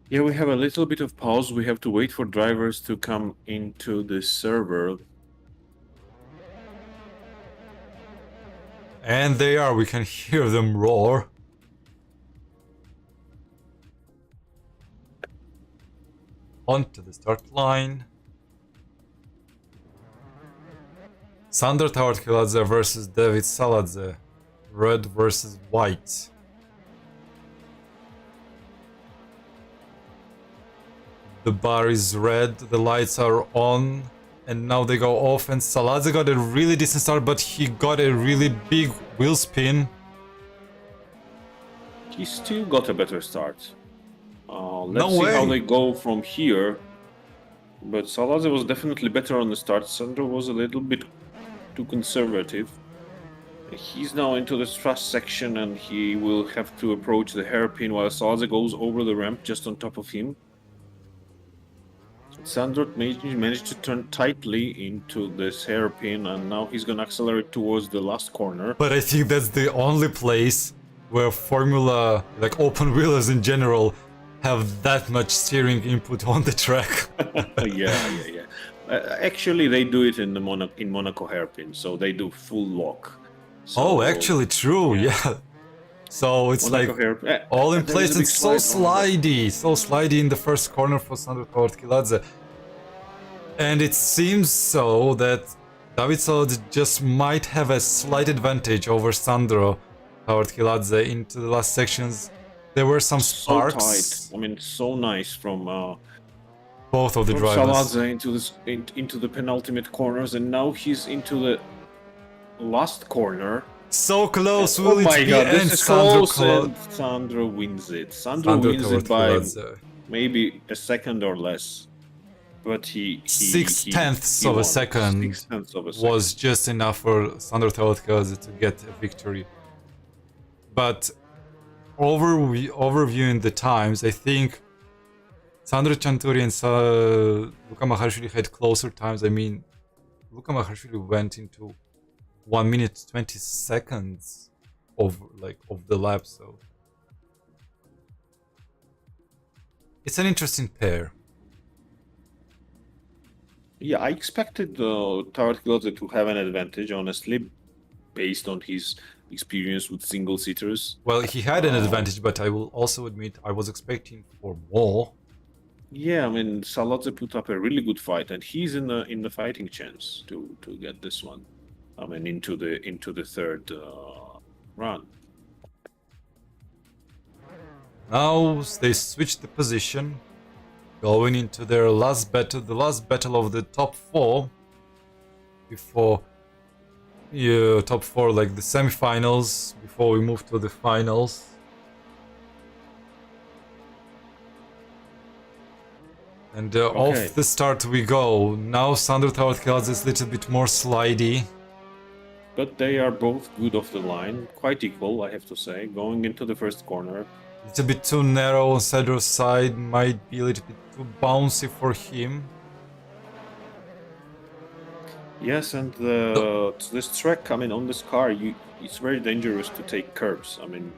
Yeah, we have a little bit of pause. We have to wait for drivers to come into the server. And they are, we can hear them roar. Onto the start line. Sandro Tawartkiladze versus David Saladze. Red versus white. The bar is red, the lights are on, and now they go off, and Saladze got a really decent start, but he got a really big wheel spin. He still got a better start. Let's No see how way. they go from here. But Saladze was definitely better on the start. Sandro was a little bit too conservative. He's now into the thrust section and he will have to approach the hairpin while Saladze goes over the ramp just on top of him. Sandro managed to turn tightly into this hairpin and now he's gonna accelerate towards the last corner. But I think that's the only place where Formula, like open wheelers in general, have that much steering input on the track. Yeah. Actually, they do it in the Monaco hairpin, so they do full lock. So, Oh, actually true, yeah. So it's Monaco like hairpin. all in There place is a and big so slide on slidey in the first corner for Sandro Tawartkiladze. And it seems so that David Saladze just might have a slight advantage over Sandro Tawartkiladze into the last sections. There were some sparks. So tight. I mean, so nice from Both of the drivers. Saladze into the penultimate corners, and now he's into the last corner. So close, Oh will it my be? god, And this is Sandro close, and Sandro wins it. Sandro wins it by Tawartkiladze. maybe a second or less. But he 6/10ths he of a won. second 6/10ths of a second. was just enough for Sandro Tawartkiladze to get a victory. But overviewing the times, I think Sandro Chanturi and Luca Porsche had closer times. I mean, Luca Porsche went into 1 minute 20 seconds of the lap, so it's an interesting pair. Yeah, I expected Tawartkiladze to have an advantage, honestly, based on his experience with single seaters. Well, he had an advantage, but I will also admit I was expecting for more. Yeah, I mean Saladze put up a really good fight, and he's in the fighting chance to get this one. I mean into the third run. Now they switch the position, going into their last battle, the last battle of the top four. Before top four, like the semifinals, before we move to the finals. And off the start we go. Now Sandro Tawartkiladze is a little bit more slidey. But they are both good off the line, quite equal, I have to say. Going into the first corner. It's a bit too narrow on Sandro's side, might be a little bit too bouncy for him. Yes, and this track, I mean, on this car, it's very dangerous to take curbs. I mean,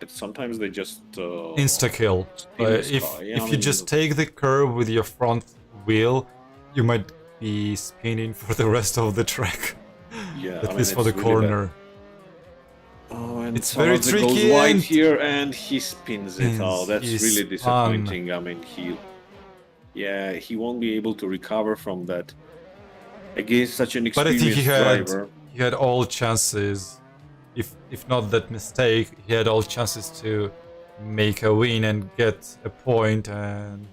sometimes they just insta-kill. If you just take the curb with your front wheel, you might be spinning for the rest of the track. Yeah, at least for the corner. and It's very Saladze goes tricky wide and here, and he spins it. Oh, that's he really spun. disappointing. I mean, he won't be able to recover from that against such an But I think experienced driver. he had all chances. If not that mistake, he had all chances to make a win and get a point and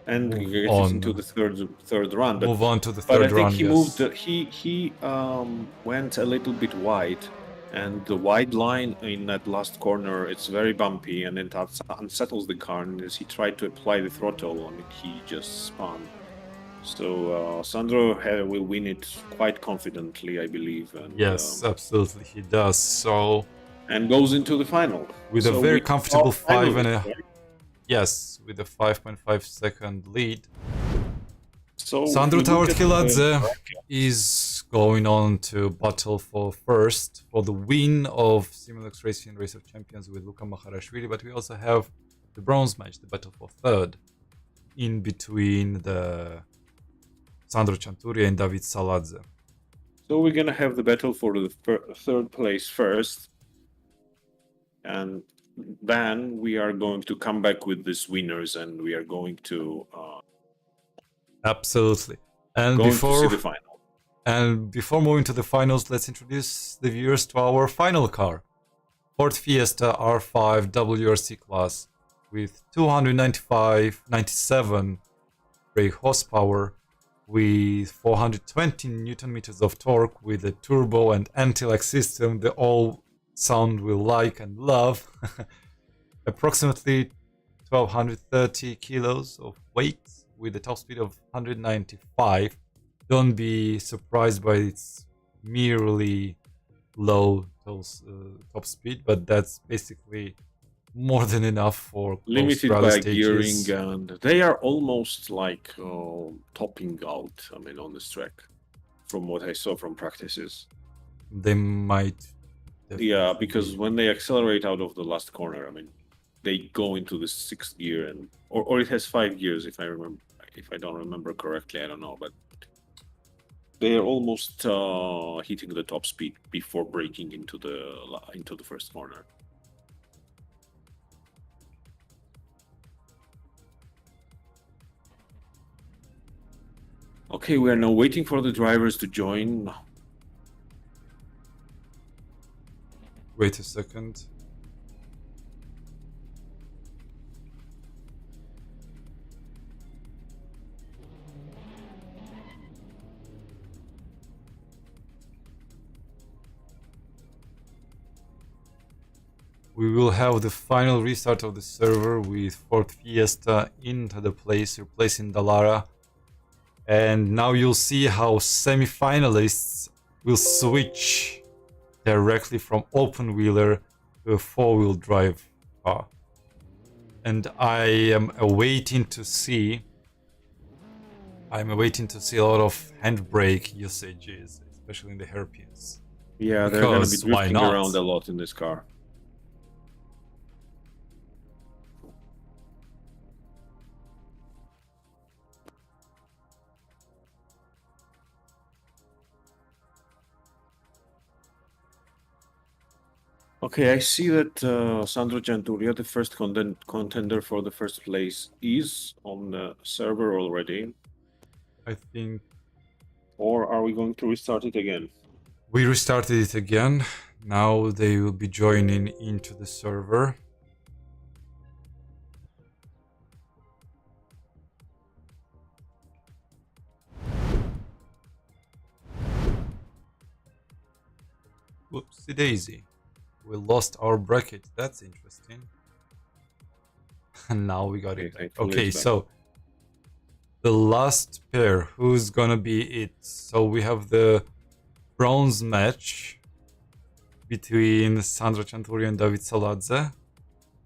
move Get on. it into the third run. Move on to the But I third think run. he Yes. moved. He went a little bit wide, and the wide line in that last corner, it's very bumpy, and it unsettles the car. And as he tried to apply the throttle, I mean, he just spun. So Sandro will win it quite confidently, I believe. And, Yes, absolutely, he does. So and goes into the final with a So very we comfortable are finalists, 5.5. right? Yes, with a 5.5 second lead. So Sandro if we look at the Tawartkiladze bracket, is going on to battle for the win of Simulexe Racing Race of Champions with Luca Maharashvili, but we also have the bronze match, the battle for third, in between the Sandro Cianturia and David Saladze. So we're gonna have the battle for the third place first, and then we are going to come back with these winners, and we are going to Absolutely. And to see the final. And before moving to the finals, let's introduce the viewers to our final car. Ford Fiesta R5 WRC class with 297 brake horsepower with 420 Newton meters of torque with a turbo and anti-lag system that all sound will like and love. Approximately 1230 kilos of weight with a top speed of 195. Don't be surprised by its merely low top speed, but that's basically more than enough for Limited rally by stages. gearing, and they are almost like topping out. I mean, on this track, from what I saw from practices. They might. Yeah, because when they accelerate out of the last corner, I mean, they go into the sixth gear, and or it has 5 gears if I remember. If I don't remember correctly, I don't know, but they are almost hitting the top speed before breaking into the first corner. Okay, we are now waiting for the drivers to join. Wait a second. We will have the final restart of the server with Ford Fiesta into the place, replacing Dallara. And now you'll see how semi-finalists will switch directly from open-wheeler to a four-wheel drive car. And I am awaiting to see a lot of handbrake usages, especially in the hairpins. Yeah, they're going to be Because why drifting not? around a lot in this car. Okay, I see that Sandro Cianturia, the first contender for the first place, is on the server already. I think Or are we going to restart it again? we restarted it again. Now they will be joining into the server. Whoopsie daisy. We lost our bracket. That's interesting. And now we got it back. Okay, so the last pair, who's gonna be it? So we have the bronze match between Sandro Cianturia and David Saladze.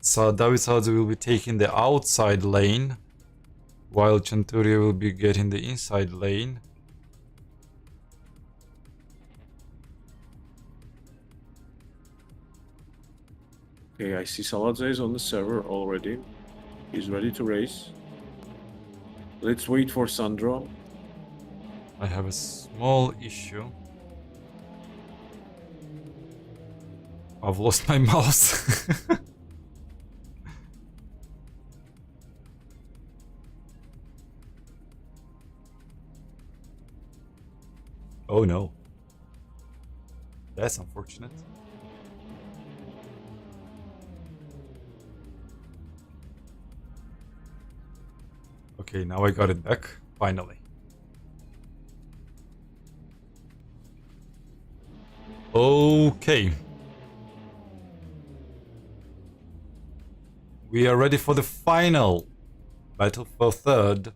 So David Saladze will be taking the outside lane, while Cianturia will be getting the inside lane. Okay, I see Saladze is on the server already. He's ready to race. Let's wait for Sandro. I have a small issue. I've lost my mouse. Oh no. That's unfortunate. Okay, now I got it back, finally. Okay. We are ready for the final battle for third.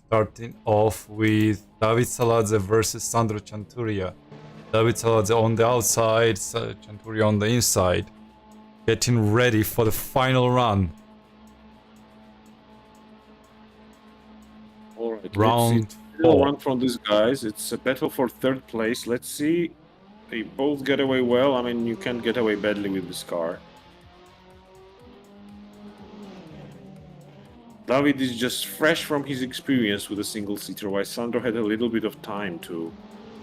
Starting off with David Saladze versus Sandro Chanturia. David Saladze on the outside, Chanturia on the inside. Getting ready for the final run. Alright, Round four. 4. One from these guys. It's a battle for third place. Let's see. They both get away well. I mean, you can't get away badly with this car. David is just fresh from his experience with a single-seater, while Sandro had a little bit of time to...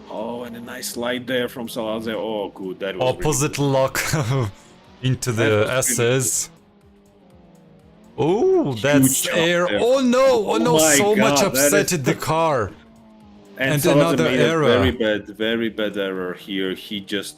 Oh, and a nice slide there from Saladze. Oh, good. That was Opposite really lock into That the was really SS. Oh, that's jump air. there. Oh no, oh no, my so much God, that upset is- the car. And Saladze another made error. a very bad error here. He just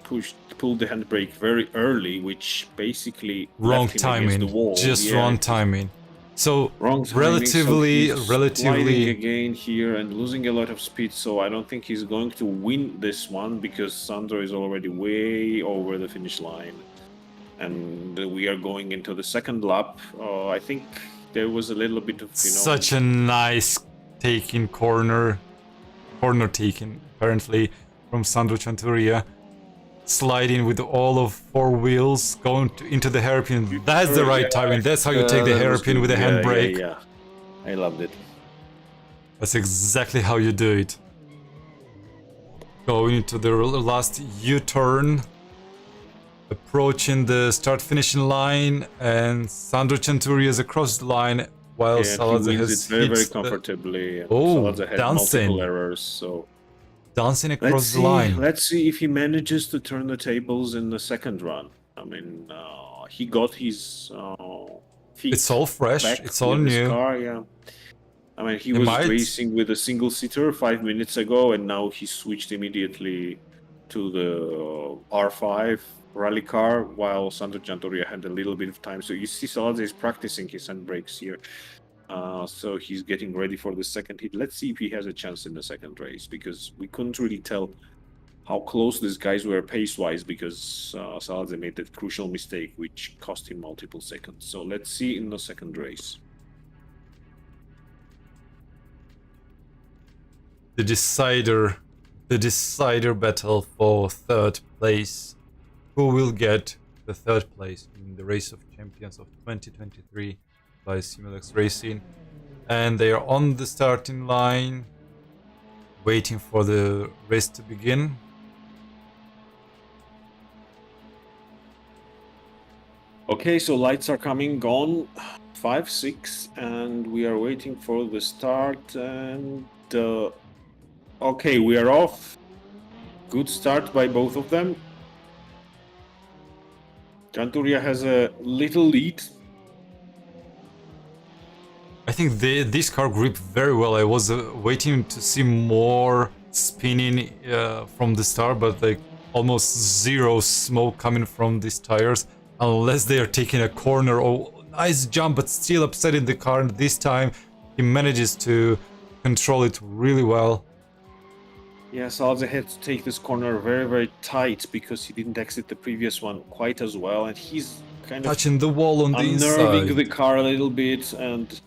pulled the handbrake very early, which basically Wrong left him against timing. the wall. Just Yeah, wrong it was timing. So wrong timing, relatively, so he's sliding relatively. again here and losing a lot of speed. So I don't think he's going to win this one because Sandro is already way over the finish line, and we are going into the second lap. I think there was a little bit of Such a nice taking corner taking apparently from Sandro Chanturia. Sliding with all of 4 wheels, going into the hairpin. That's the right timing. That's how you take the hairpin with a handbrake. Yeah, I loved it. That's exactly how you do it. Going into the last U-turn. Approaching the start-finishing line, and Sandro Chanturia is across the line, while Saladze he wins has it very hit comfortably. And Oh, Saladze had dancing. multiple errors, so dancing across the line. Let's see if he manages to turn the tables in the second run. I mean, he got his feet. It's all fresh. Back It's all with his new. Car, yeah. I mean, he was might- racing with a single-seater 5 minutes ago, and now he switched immediately to the R5 rally car, while Sandro Chanturia had a little bit of time. So you see Saladze is practicing his handbrakes here. So he's getting ready for the second hit. Let's see if he has a chance in the second race, because we couldn't really tell how close these guys were pace-wise, because Saladze made that crucial mistake, which cost him multiple seconds. So let's see in the second race. The decider battle for third place. Who will get the third place in the Race of Champions of 2023 by Simulexe Racing? And they are on the starting line, waiting for the race to begin. Okay, so lights are coming on, 5, 6, and we are waiting for the start. And okay, we are off. Good start by both of them. Chanturia has a little lead. I think this car gripped very well. I was waiting to see more spinning from the start, but like almost zero smoke coming from these tires, unless they are taking a corner. Oh, nice jump, but still upsetting the car. And this time he manages to control it really well. Yeah, Saladze had to take this corner very tight because he didn't exit the previous one quite as well, and he's kind of Touching the wall on the unnerving inside. the car a little bit, and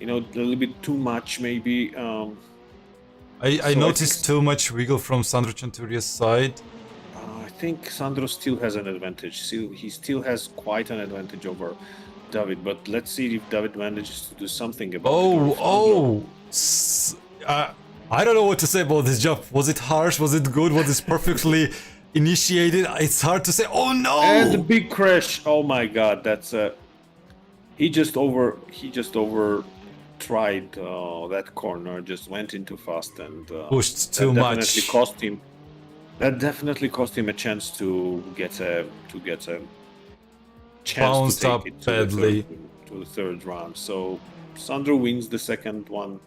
a little bit too much maybe. I noticed too much wiggle from Sandro Chanturia's side. I think Sandro still has an advantage. He still has quite an advantage over David, but let's see if David manages to do something about it. I don't know what to say about this jump. Was it harsh? Was it good? Was it perfectly initiated? It's hard to say. Oh no! And the big crash. Oh my God, that's he just tried that corner, just went in too fast, and Pushed too that much. definitely cost him. That definitely cost him a chance to get a chance to Bounced take up it badly. to the third round. So Sandro wins the second one.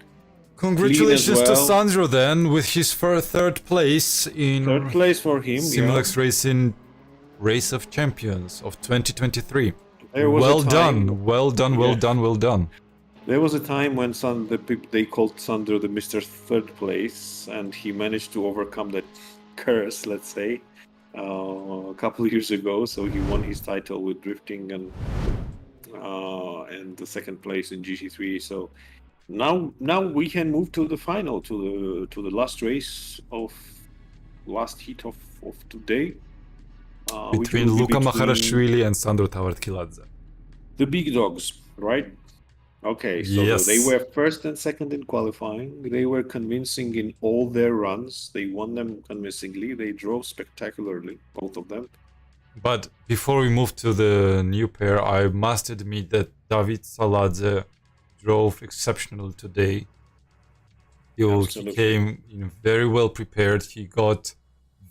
Clean as Congratulations to well. Sandro then with his third place in Third place for him. Yeah. Simulexe Racing Race of Champions of 2023. There was a Well time. done, well done, well Yeah. done, well done. There was a time when they called Sandro the Mr. Third Place, and he managed to overcome that curse, let's say, a couple of years ago. So he won his title with drifting and the second place in GT3. So now we can move to the final, to the last race of last heat of today. Which Between will be Luca between Maharashvili and Sandro Tavartkiladze. the big dogs, right? Okay, so Yes. they were first and second in qualifying. They were convincing in all their runs. They won them convincingly. They drove spectacularly, both of them. But before we move to the new pair, I must admit that David Saladze drove exceptional today. He came in very well prepared. He got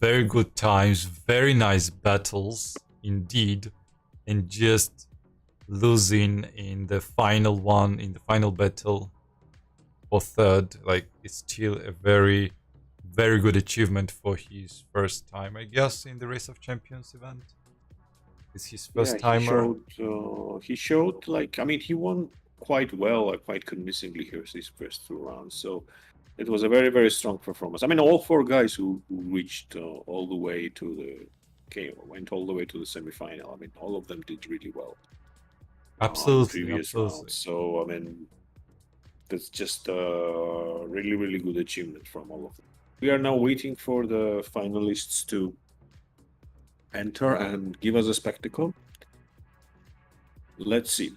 very good times, very nice battles indeed, and just losing in the final one, in the final battle for third, like it's still a very, very good achievement for his first time, I guess, in the Race of Champions event. It's his first timer. He showed like, I mean, he won quite well, quite convincingly here his first two rounds. So it was a very, very strong performance. I mean, all four guys who reached all the way to went all the way to the semifinal. I mean, all of them did really well. Absolutely, Previous absolutely. rounds. So I mean, that's just a really, really good achievement from all of them. We are now waiting for the finalists to enter and give us a spectacle. Let's see.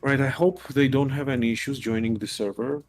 Right, I hope they don't have any issues joining the server.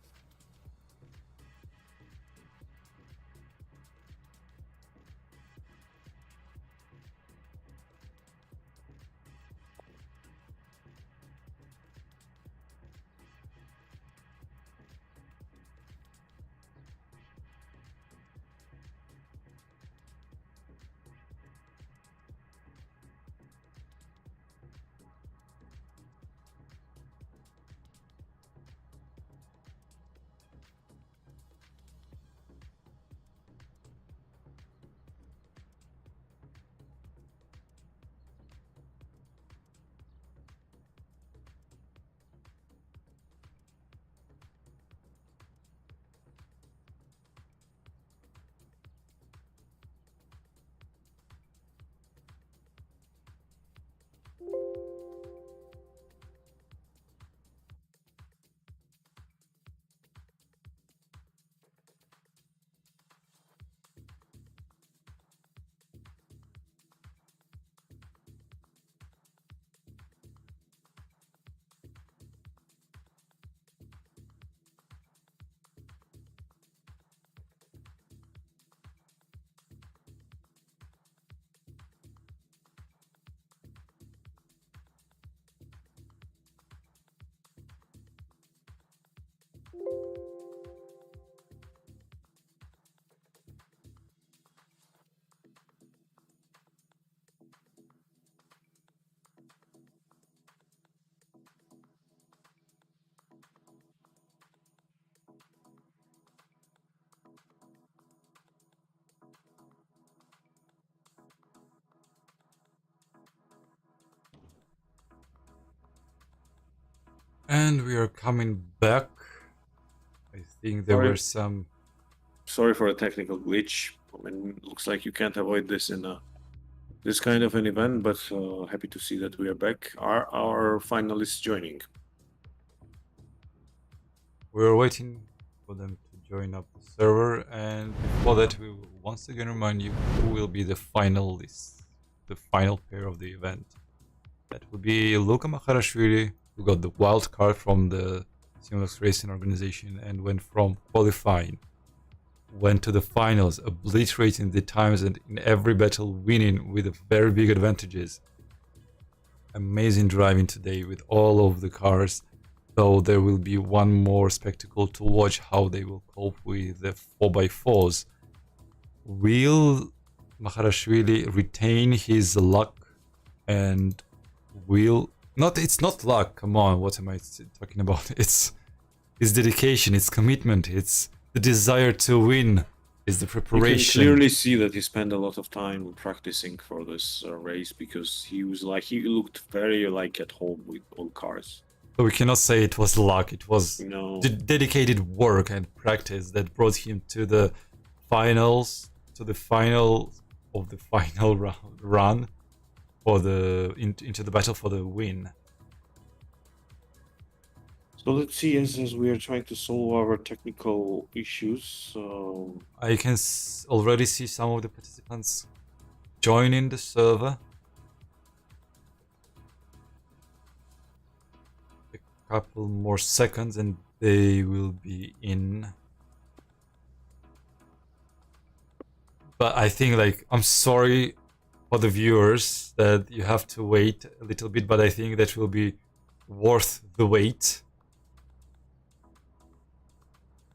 And we are coming back. I think there were some... Sorry for a technical glitch. I mean, looks like you can't avoid this in a this kind of an event, but happy to see that we are back. Are our finalists joining? We're waiting for them to join up the server, and before that we will once again remind you who will be the finalists, the final pair of the event. That would be Luca Porsche, who got the wild card from the Simulexe Racing organization and went from qualifying, went to the finals, obliterating the times and in every battle winning with very big advantages. Amazing driving today with all of the cars, though there will be one more spectacle to watch how they will cope with the 4x4s. Will Maharashvili retain his luck and will not, it's not luck, come on, what am I talking about? It's dedication, it's commitment, it's the desire to win, it's the preparation. You can clearly see that he spent a lot of time practicing for this race, because he looked very like at home with all cars. So we cannot say it was luck, it was No. dedicated work and practice that brought him to the finals, to the final of the final run for the into the battle for the win. So let's see, as we are trying to solve our technical issues. I can already see some of the participants joining the server. A couple more seconds and they will be in. But I think, like, I'm sorry for the viewers that you have to wait a little bit, but I think that will be worth the wait.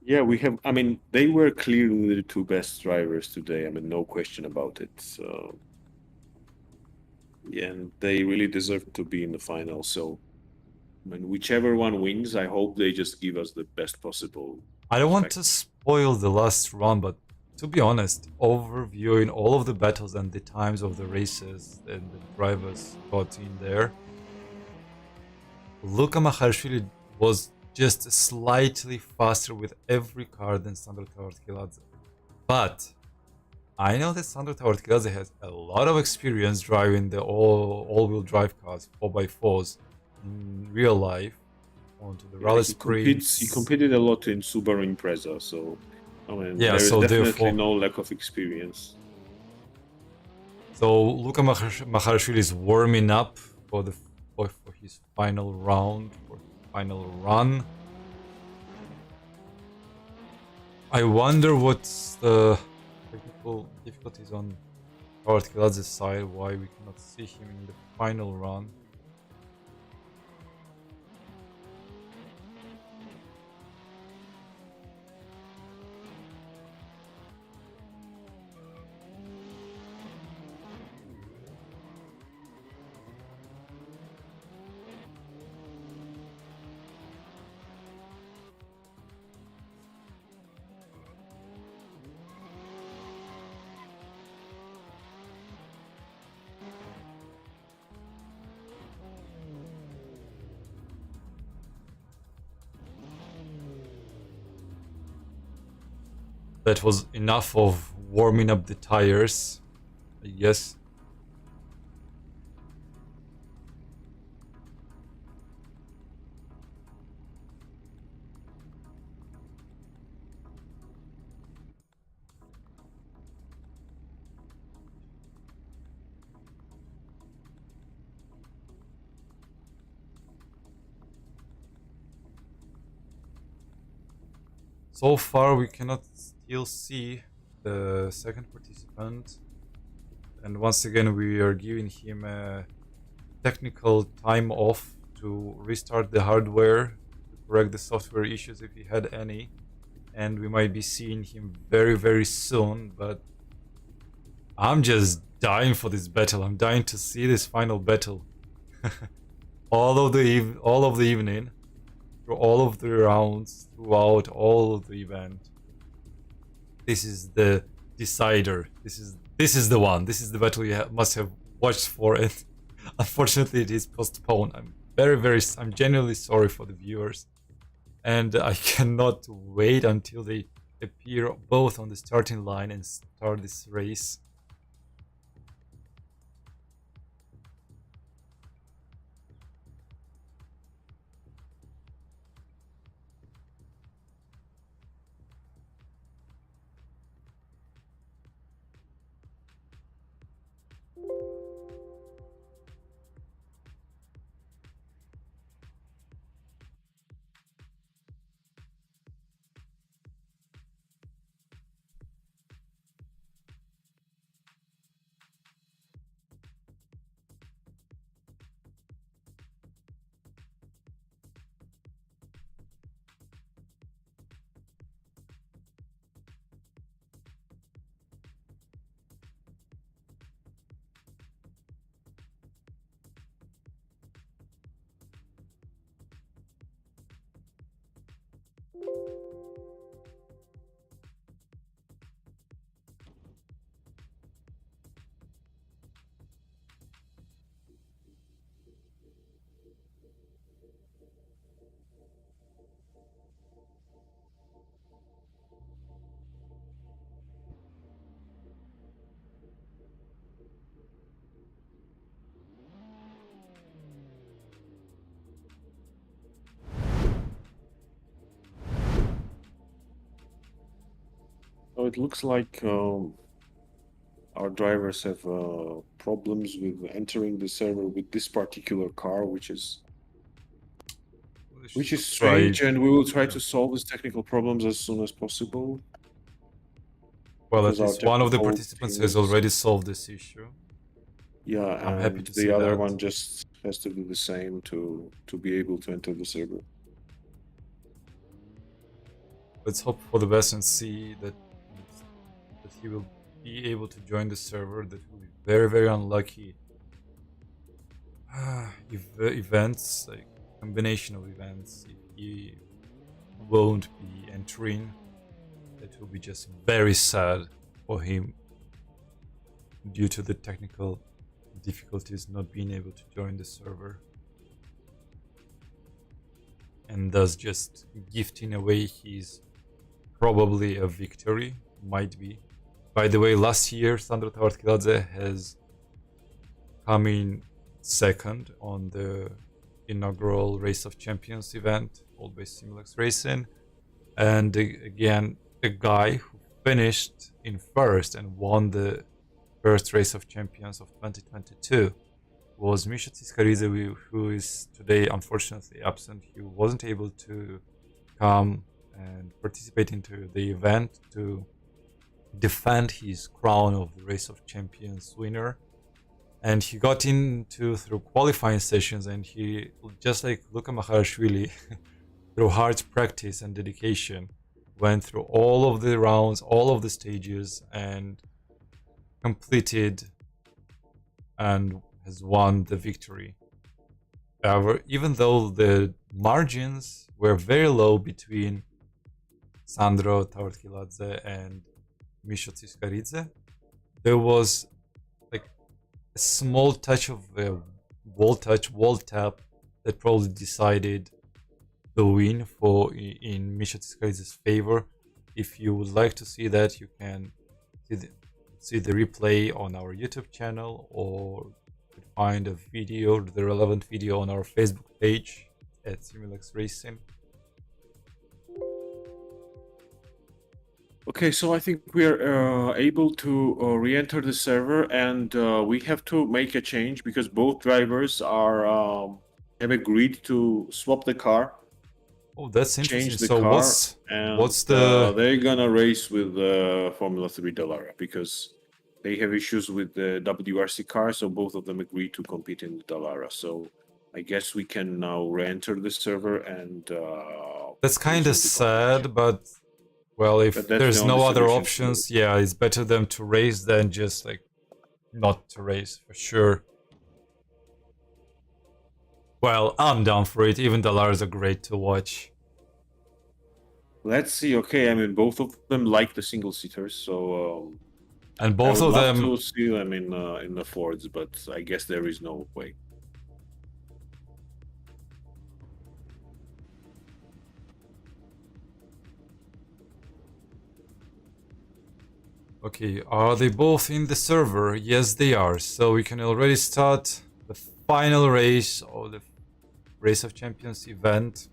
Yeah, we have. I mean, they were clearly the two best drivers today. I mean, no question about it. So, yeah, and they really deserve to be in the final. So, I mean, whichever one wins, I hope they just give us the best possible. I don't want to spoil the last run, but to be honest, overviewing all of the battles and the times of the races and the drivers got in there, Luca Maharashvili was just slightly faster with every car than Sandro Taortkiladze. But I know that Sandro Taortkiladze has a lot of experience driving the all-wheel drive cars, 4x4s, in real life, onto the rally sprints. He competed a lot in Subaru Impreza, so I mean, yeah, there is so definitely therefore, no lack of experience. So Luca Maharashvili is warming up for his final round, for his final run. I wonder what's the technical difficulties on Taortkiladze's side, why we cannot see him in the final run. That was enough of warming up the tires, I guess. So far we cannot still see the second participant, and once again we are giving him a technical time off to restart the hardware, to correct the software issues if he had any, and we might be seeing him very soon. But I'm just dying for this battle. I'm dying to see this final battle. all of the evening, through all of the rounds, throughout all of the event. This is the decider. This is the one. This is the battle you must have watched for, and unfortunately it is postponed. I'm I'm genuinely sorry for the viewers, and I cannot wait until they appear both on the starting line and start this race. So it looks like our drivers have problems with entering the server with this particular car, which is strange, and we will try to solve these technical problems as soon as possible. Well, at least one of the participants has already solved this issue. Yeah, I'm happy to see the other that. one just has to do the same to be able to enter the server. Let's hope for the best and see that he will be able to join the server. That will be very, very unlucky. Events, like combination of events, if he won't be entering, it will be just very sad for him due to the technical difficulties not being able to join the server, and thus just gifting away his probably a victory. Might be. By the way, last year Sandro Tavartkiladze has come in second on the inaugural Race of Champions event held by Simulexe Racing, and again a guy who finished in first and won the first Race of Champions of 2022 was Misha Tsiskaridze, who is today unfortunately absent. He wasn't able to come and participate into the event to defend his crown of the Race of Champions winner, and he got into through qualifying sessions, and he, just like Luca Porsche, through hard practice and dedication, went through all of the rounds, all of the stages, and completed and has won the victory. However, even though the margins were very low between Sandro Tavartkiladze and Misha Tsiskaridze, there was like a small touch of a wall tap that probably decided the win in Misha Tsiskaridze's favor. If you would like to see that, you can see the replay on our YouTube channel, or you could find a video, the relevant video, on our Facebook page at Simulexe Racing. Okay, so I think we are able to re-enter the server, and we have to make a change because both drivers are have agreed to swap the car. Oh, that's interesting. Change the so car, what's the they're gonna race with Formula 3 Dallara because they have issues with the WRC car, so both of them agreed to compete in the Dallara. So I guess we can now re-enter the server, and that's kind of sad, but well, if there's no other options, yeah, it's better them to race than just like not to race, for sure. Well, I'm down for it. Even Dallaras are great to watch. Let's see. Okay, I mean, both of them like the single seaters, so and both of them to see them in the Fords, but I guess there is no way. Okay, are they both in the server? Yes, they are. So we can already start the final race of the Race of Champions event.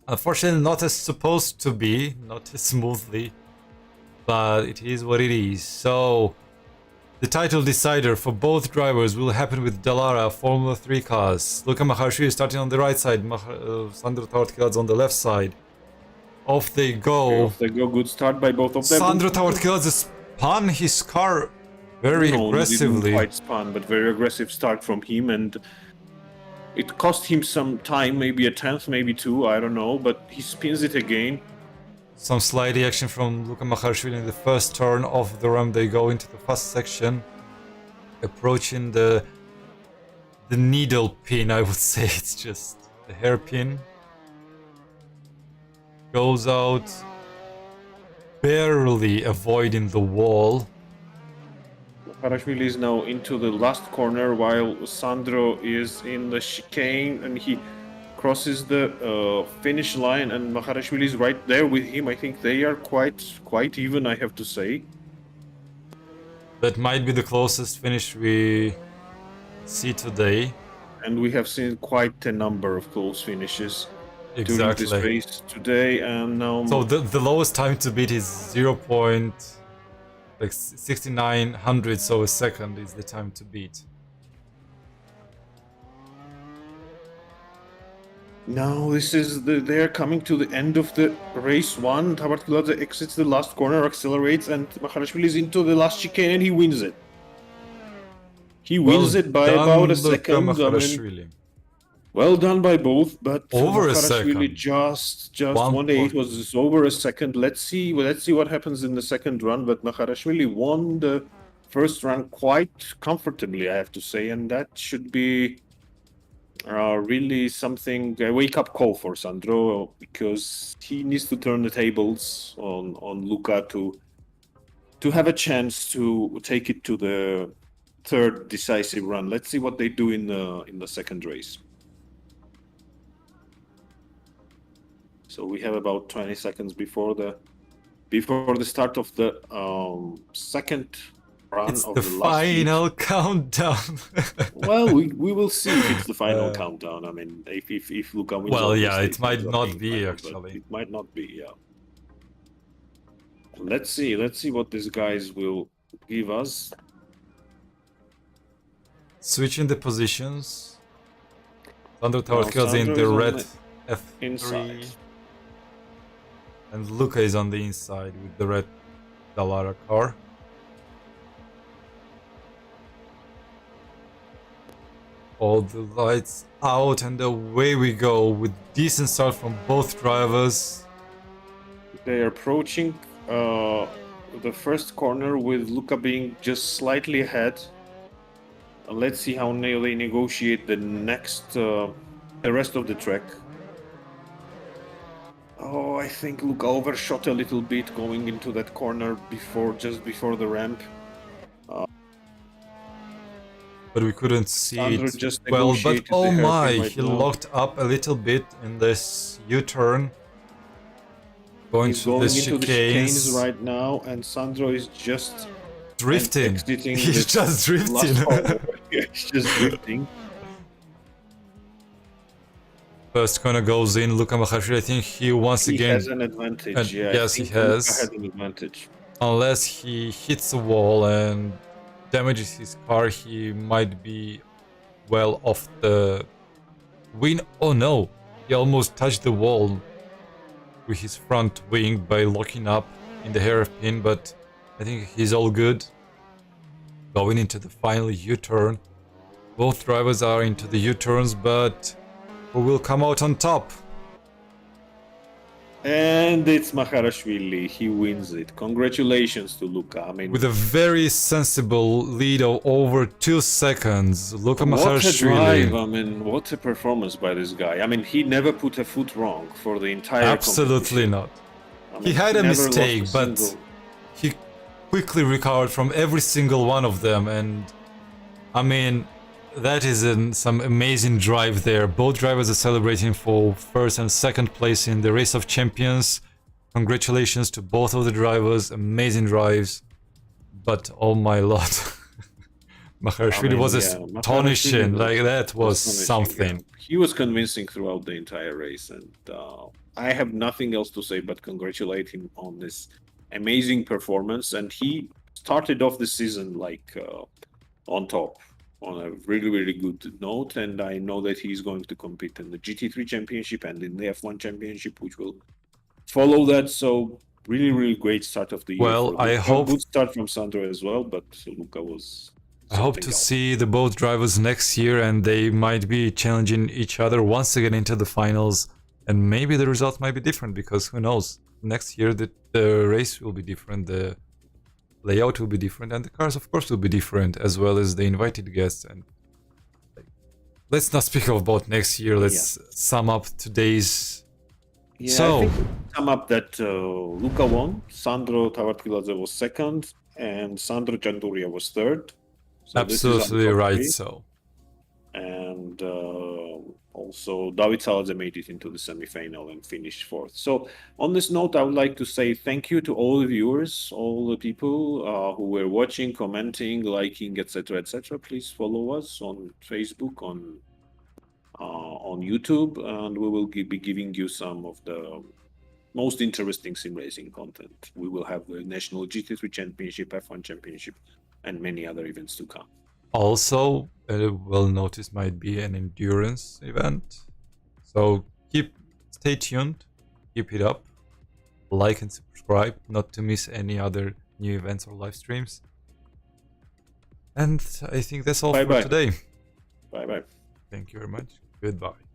Unfortunately, not as supposed to be, not as smoothly, but it is what it is. So the title decider for both drivers will happen with Dallara Formula 3 cars. Luca Porsche is starting on the right side, Sandro Tavartkiladze on the left side. Off they go. Off they go. Good start by both of them. Sandro Tavartkiladze spun his car very aggressively. Didn't quite spun, but very aggressive start from him, and it cost him some time, maybe a tenth, maybe two, I don't know, but he spins it again. Some slight action from Luca Porsche in the first turn. Off the ramp they go into the fast section, approaching the needle pin, I would say. It's just the hairpin. Goes out, barely avoiding the wall. Porsche is now into the last corner while Sandro is in the chicane, and he crosses the finish line, and Porsche is right there with him. I think they are quite even, I have to say. That might be the closest finish we see today. And we have seen quite a number of close finishes. during this Exactly. race today, and now So the lowest time to beat is 0.69 so a second is the time to beat. now this is they're coming to the end of the race one. Tabartkulada exits the last corner, accelerates, and Makharashvili is into the last chicane, and he wins it. He wins it by about a Luca second. I mean, Makharashvili. well done by both, but Over a Makharashvili second. just One 1-8 point. was just over a second. Let's see what happens in the second run. But Makharashvili won the first run quite comfortably, I have to say, and that should be really something a wake-up call for Sandro, because he needs to turn the tables on Luca to have a chance to take it to the third decisive run. Let's see what they do in the second race. So we have about 20 seconds before the start of the second run It's of the the last heat. final countdown. Well, we will see if it's the final countdown. I mean, if Luca wins. Well, yeah, obviously it might ends up not being be final, actually. it might not be. Yeah. Let's see what these guys will give us. Switching the positions. Sandro Now, Tawartkiladze in Sandro the is on red the F3. inside. And Luca is on the inside with the red Dallara car. All the lights out and away we go with decent start from both drivers. They are approaching the first corner with Luca being just slightly ahead. Let's see how they negotiate the rest of the track. Oh, I think Luca overshot a little bit going into that corner just before the ramp. But we couldn't see Sandro it just well, but negotiated oh the hairpin my, right he now. locked up a little bit in this U-turn. He's going into chicanes. the chicanes right now, and Sandro is just drifting. exiting. He's just drifting. He's just drifting. First corner goes in. Luca Makharashvili, I think he once again has an advantage. Yeah, yes, he has. Luca has an advantage. Unless he hits a wall and damages his car, he might be well off the win. Oh no, he almost touched the wall with his front wing by locking up in the hairpin, but I think he's all good. Going into the final U-turn. Both drivers are into the U-turns, but who will come out on top? And it's Makharashvili. He wins it. Congratulations to Luca. I mean, with a very sensible lead of over 2 seconds. Luca what a drive! Makharashvili. I mean, what a performance by this guy. I mean, he never put a foot wrong for the entire Absolutely competition. not. I mean, He had a never mistake, lost a but single. he quickly recovered from every single one of them, and I mean, that is some amazing drive there. Both drivers are celebrating for first and second place in the Race of Champions. Congratulations to both of the drivers, amazing drives. But oh my lord, Makharashvili was astonishing, like that was something. Yeah. He was convincing throughout the entire race, and I have nothing else to say but congratulate him on this amazing performance. And he started off the season like on top, on a really, really good note, and I know that he's going to compete in the GT3 Championship and in the F1 Championship, which will follow that. So really, really great start of the year. Well, I hope good start from Sandro as well, but Luca was. I hope to see the both drivers next year, and they might be challenging each other once again into the finals, and maybe the result might be different, because who knows? Next year the race will be different, the layout will be different, and the cars of course will be different, as well as the invited guests. And let's not speak about next year. Let's sum up today's. Yeah, so I think sum up that Luca won, Sandro Tawartkiladze was second, and Sandro Gianduria was third. So absolutely right. So, and also David Saladze made it into the semifinal and finished fourth. So on this note, I would like to say thank you to all the viewers, all the people who were watching, commenting, liking, etc., etc. Please follow us on Facebook, on on YouTube, and we will be giving you some of the most interesting sim racing content. We will have the National GT3 Championship, F1 Championship, and many other events to come. Also, well noticed might be an endurance event. So stay tuned, keep it up, like and subscribe not to miss any other new events or live streams. And I think that's all for today. Bye bye. Thank you very much. Goodbye.